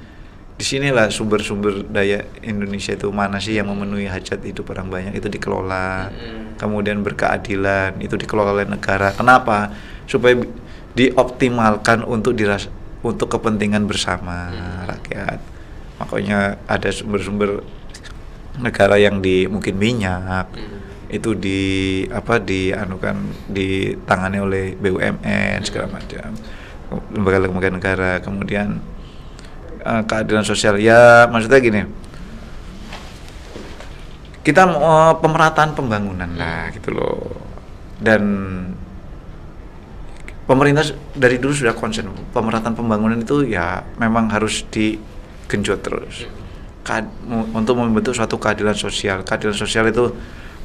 di sinilah sumber-sumber daya Indonesia itu mana sih yang memenuhi hajat hidup orang banyak itu dikelola, kemudian berkeadilan itu dikelola oleh negara. Kenapa? Supaya dioptimalkan untuk kepentingan bersama rakyat. Makanya ada sumber-sumber negara yang mungkin minyak itu ditangani oleh BUMN segala macam, lembaga-lembaga negara. Kemudian keadilan sosial ya maksudnya gini, kita pemerataan pembangunan lah gitu loh, dan pemerintah dari dulu sudah concern pemerataan pembangunan itu ya memang harus digenjot terus untuk membentuk suatu keadilan sosial. Keadilan sosial itu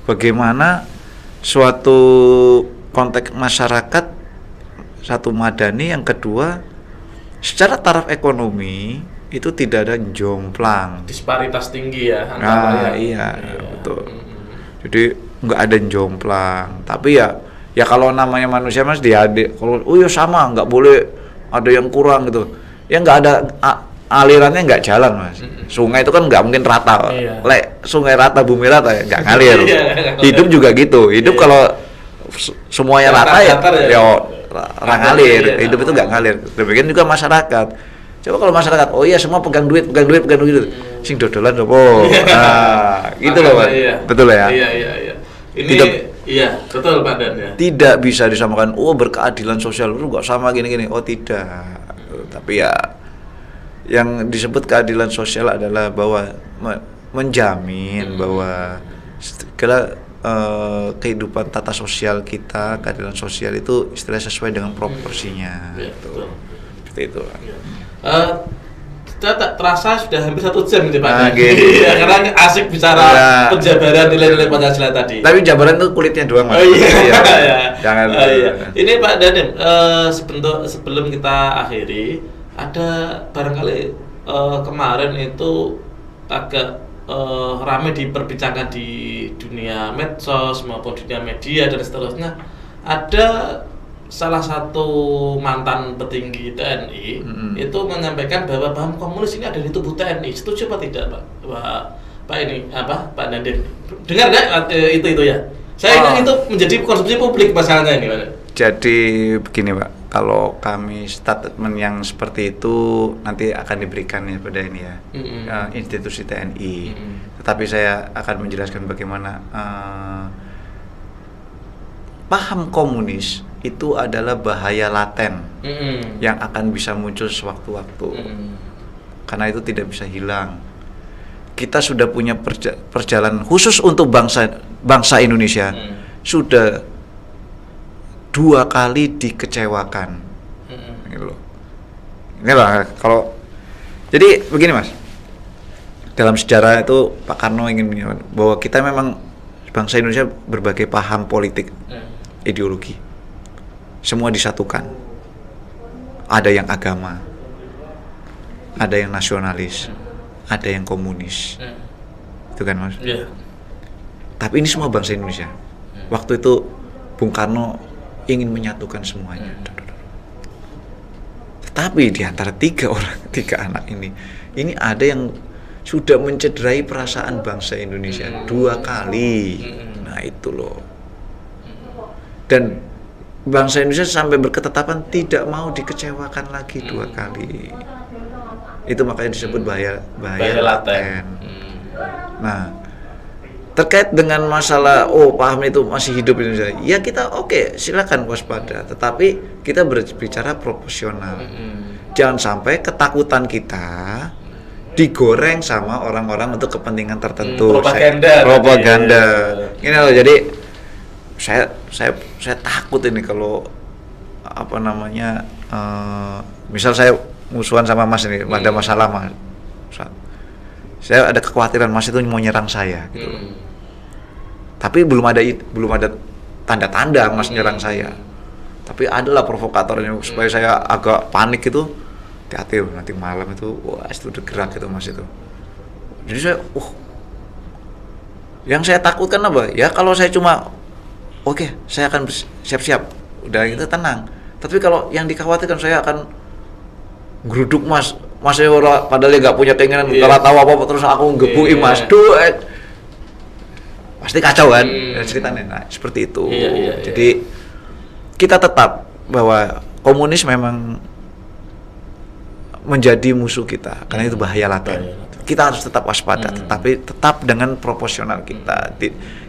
bagaimana suatu konteks masyarakat, satu madani, yang kedua secara taraf ekonomi itu tidak ada jomplang. Disparitas tinggi ya antara iya, betul. Jadi nggak ada jomplang. Tapi ya kalau namanya manusia Mas kalau ya sama, nggak boleh ada yang kurang gitu. Ya nggak ada alirannya nggak jalan Mas. Sungai itu kan nggak mungkin rata. Sungai rata, bumi rata ya nggak ngalir. Hidup juga gitu. Hidup kalau semuanya rata ya ngalir. Hidup itu nggak ngalir. Demikian juga masyarakat. Coba kalau masyarakat, oh iya semua pegang duit. Sing dodolan opo. Nah, gitu loh Mas. Betul ya? Iya. Ini iya, betul Pak Dan ya. Tidak bisa disamakan, berkeadilan sosial itu nggak sama gini-gini. Oh tidak. Tapi ya yang disebut keadilan sosial adalah bahwa menjamin bahwa segala kehidupan tata sosial kita, keadilan sosial itu istilahnya sesuai dengan proporsinya. Betul. Seperti itu. Kita tak terasa sudah hampir 1 jam gitu Pak. Karena asik bicara penjabaran nilai-nilai Pancasila tadi. Tapi jabaran itu kulitnya doang Mas. Jangan. Ini Pak Danim, sebelum kita akhiri, ada barangkali kemarin itu agak ramai diperbincangkan di dunia medsos maupun dunia media dan seterusnya. Ada salah satu mantan petinggi TNI itu menyampaikan bahwa paham komunis ini ada di tubuh TNI. Setuju apa tidak Pak Nadim? Dengar nggak itu ya? Saya ingin itu menjadi konsumsi publik masalahnya ini Pak. Jadi begini Pak, kalau kami statement yang seperti itu nanti akan diberikan pada ini ya, institusi TNI. Tetapi saya akan menjelaskan bagaimana paham komunis itu adalah bahaya laten yang akan bisa muncul sewaktu-waktu, karena itu tidak bisa hilang. Kita sudah punya perjalanan khusus untuk bangsa Indonesia, sudah 2 kali dikecewakan. Gitu loh. Ini lah kalau jadi begini Mas, dalam sejarah itu Pak Karno ingin menyatakan bahwa kita memang bangsa Indonesia berbagai paham politik, ideologi, semua disatukan. Ada yang agama, ada yang nasionalis, ada yang komunis, itu kan Mas. Tapi ini semua bangsa Indonesia. Waktu itu Bung Karno ingin menyatukan semuanya. Tetapi di antara 3 anak ini ada yang sudah mencederai perasaan bangsa Indonesia 2 kali. Nah, Nah itu loh. Dan bangsa Indonesia sampai berketetapan tidak mau dikecewakan lagi 2 kali. Itu makanya disebut bahaya laten. Nah, terkait dengan masalah Pak Hamid itu masih hidup di Indonesia, ya kita oke, silakan waspada, tetapi kita berbicara proporsional. Jangan sampai ketakutan kita digoreng sama orang-orang untuk kepentingan tertentu. Propaganda. Ini loh, jadi saya takut ini kalau misal saya musuhan sama Mas ini, ada masalah Mas. Saya ada kekhawatiran Mas itu mau nyerang saya gitu. Tapi belum ada tanda-tanda Mas nyerang saya. Tapi adalah provokatornya supaya saya agak panik itu. Hati-hati nanti malam itu itu udah gerak itu Mas itu. Jadi saya yang saya takutkan apa? Ya kalau saya cuma saya akan siap-siap. Udah gitu tenang. Tapi kalau yang dikhawatirkan saya akan geruduk Mas padahal dia nggak punya keinginan kalau tahu apa terus aku ngebuin Mas pasti kacau kan ceritanya. Nah seperti itu. Jadi kita tetap bahwa komunis memang menjadi musuh kita karena itu bahaya laten. Kita harus tetap waspada, tetapi tetap dengan proporsional kita.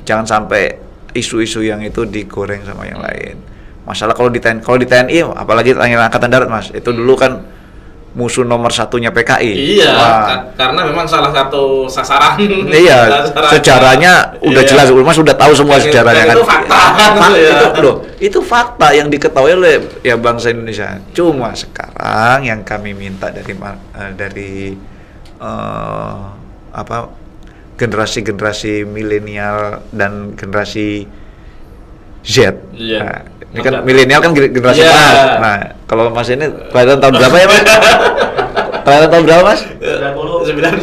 Jangan sampai isu-isu yang itu digoreng sama yang lain. Masalah kalau di TNI apalagi Angkatan Darat Mas, itu dulu kan musuh nomor satunya PKI. Iya, karena memang salah satu sasaran. Iya, sejarahnya udah jelas, Mas sudah tahu semua sejarahnya kan. Itu fakta. Itu fakta yang diketahui oleh bangsa Indonesia. Cuma sekarang yang kami minta dari generasi milenial dan generasi Z. Nah, ini kan milenial kan generasi Mas. Nah, kalau Mas ini kelahiran tahun berapa ya Mas? Kelahiran tahun berapa Mas? 90.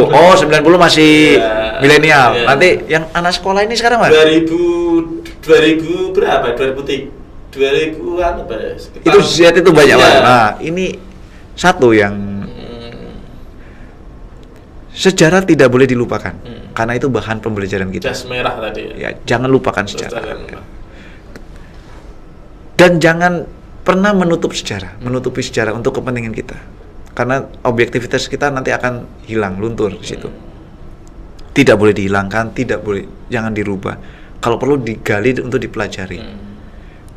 90 masih milenial. Nanti yang anak sekolah ini sekarang Mas? 2000 berapa? 2000-an apa ya? Itu Z itu banyak Mas. Nah, ini satu yang sejarah tidak boleh dilupakan. Karena itu bahan pembelajaran kita. Jas merah tadi. Ya, jangan lupakan sejarah. Dan jangan pernah menutupi sejarah untuk kepentingan kita. Karena objektivitas kita nanti akan hilang, luntur di situ. Tidak boleh dihilangkan, jangan dirubah. Kalau perlu digali untuk dipelajari.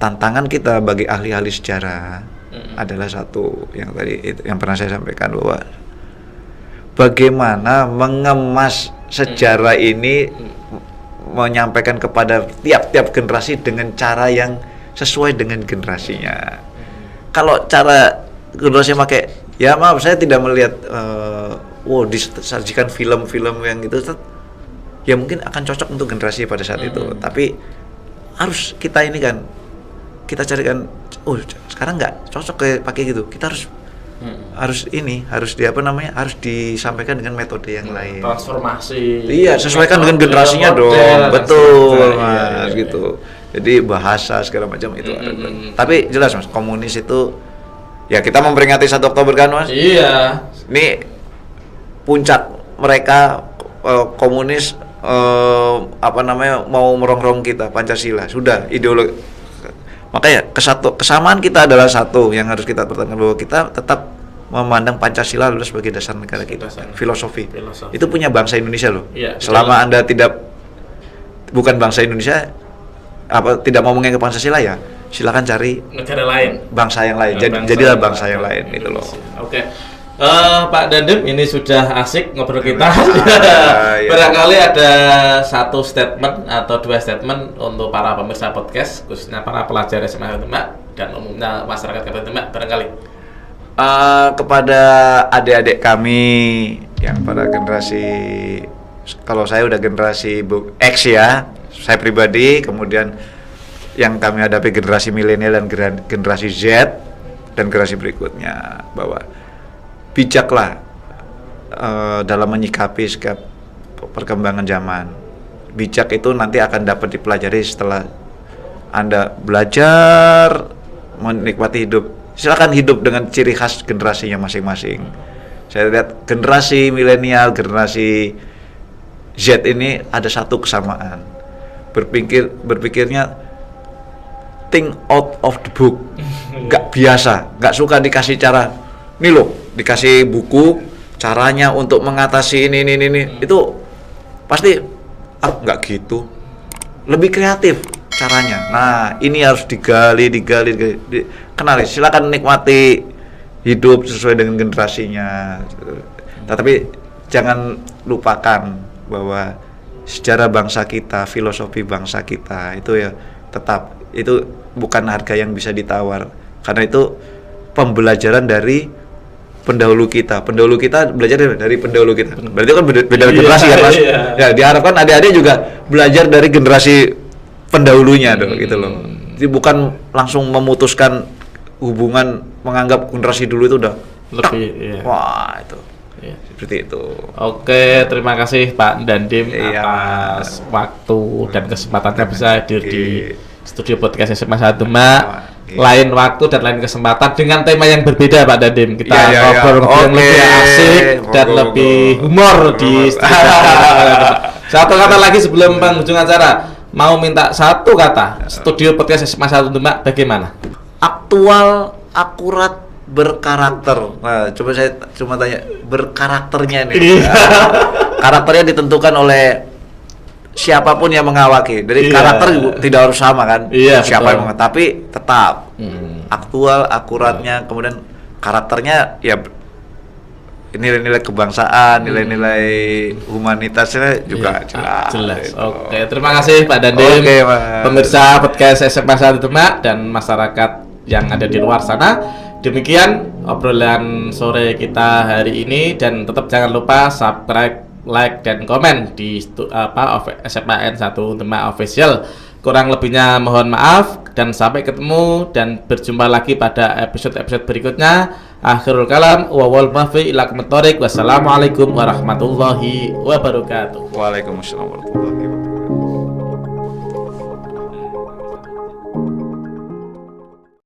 Tantangan kita bagi ahli-ahli sejarah adalah satu yang tadi yang pernah saya sampaikan bahwa bagaimana mengemas sejarah ini menyampaikan kepada tiap-tiap generasi dengan cara yang sesuai dengan generasinya. Kalau cara generasi pakai, ya maaf saya tidak melihat disajikan film-film yang gitu, ya mungkin akan cocok untuk generasi pada saat itu. Tapi harus kita ini kan, kita carikan, sekarang nggak cocok pakai gitu. Kita harus harus disampaikan dengan metode yang lain. Transformasi. Iya, sesuaikan dengan generasinya dong. Betul, Mas, gitu. Jadi bahasa segala macam itu ada. Tapi jelas Mas, komunis itu ya kita memperingati 1 Oktober kan Mas? Iya. Ini puncak mereka komunis mau merongrong kita Pancasila. Sudah ideologi. Makanya kesamaan kita adalah satu yang harus kita pertahankan, bahwa kita tetap memandang Pancasila adalah sebagai dasar negara kita. Filosofi. Itu punya bangsa Indonesia loh. Iya, selama Anda bukan bangsa Indonesia, tidak mau menganggap Pancasila, ya silakan cari negara lain, bangsa yang lain. Jadilah bangsa yang lain itu loh. Oke. Pak Dandim, ini sudah asik ngobrol kita. Ya. Barangkali ada satu statement atau 2 statement untuk para pemirsa podcast, khususnya para pelajar SMA Demak dan umumnya masyarakat Kabupaten Demak, barangkali. Kepada adik-adik kami yang pada generasi, kalau saya udah generasi X ya, saya pribadi, kemudian yang kami hadapi generasi milenial dan generasi Z dan generasi berikutnya, bahwa bijaklah dalam menyikapi setiap perkembangan zaman. Bijak itu nanti akan dapat dipelajari setelah Anda belajar menikmati hidup. Silakan hidup dengan ciri khas generasinya masing-masing. Saya lihat generasi milenial, generasi Z ini ada satu kesamaan. berpikirnya think out of the book. Nggak biasa, nggak suka dikasih cara. Nih loh, dikasih buku caranya untuk mengatasi ini. Itu pasti nggak gitu. Lebih kreatif caranya. Nah, ini harus digali. Kenali, silakan nikmati hidup sesuai dengan generasinya. Tetapi jangan lupakan bahwa sejarah bangsa kita, filosofi bangsa kita itu ya tetap itu bukan harga yang bisa ditawar. Karena itu pembelajaran dari pendahulu kita belajar dari pendahulu kita. Berarti kan beda generasi kan Mas. Ya, diharapkan adik-adik juga belajar dari generasi pendahulunya dong gitu loh. Jadi bukan langsung memutuskan hubungan, menganggap generasi dulu itu udah lebih wah itu. Seperti itu. Oke, terima kasih Pak Dandim atas waktu dan kesempatannya bisa hadir di studio podcast SMA 1 Demak. Lain waktu dan lain kesempatan dengan tema yang berbeda Pak Dandim. Kita ngobrol yang lebih asik dan lebih humor di studio. Satu kata lagi sebelum penghujung acara, mau minta satu kata, studio podcast SMA 1 Demak bagaimana? Aktual, akurat, berkarakter. Nah, coba saya cuma tanya, berkarakternya nih. Karakternya ditentukan oleh siapapun yang mengawaki. Dari karakter tidak harus sama kan? Siapa yang tapi tetap aktual, akuratnya, kemudian karakternya ya nilai-nilai kebangsaan, nilai-nilai humanitasnya juga jelas. Oke, terima kasih Pak Dandim. Pemirsa podcast SMA 1 Demak dan masyarakat yang ada di luar sana. Demikian obrolan sore kita hari ini, dan tetap jangan lupa subscribe, like, dan komen di SMAN 1 Demak Official. Kurang lebihnya mohon maaf dan sampai ketemu dan berjumpa lagi pada episode-episode berikutnya. Akhirul kalam wa wal muwaffiq ila aqwamit thoriq. Wassalamualaikum warahmatullahi wabarakatuh. Waalaikumsalam warahmatullahi wabarakatuh.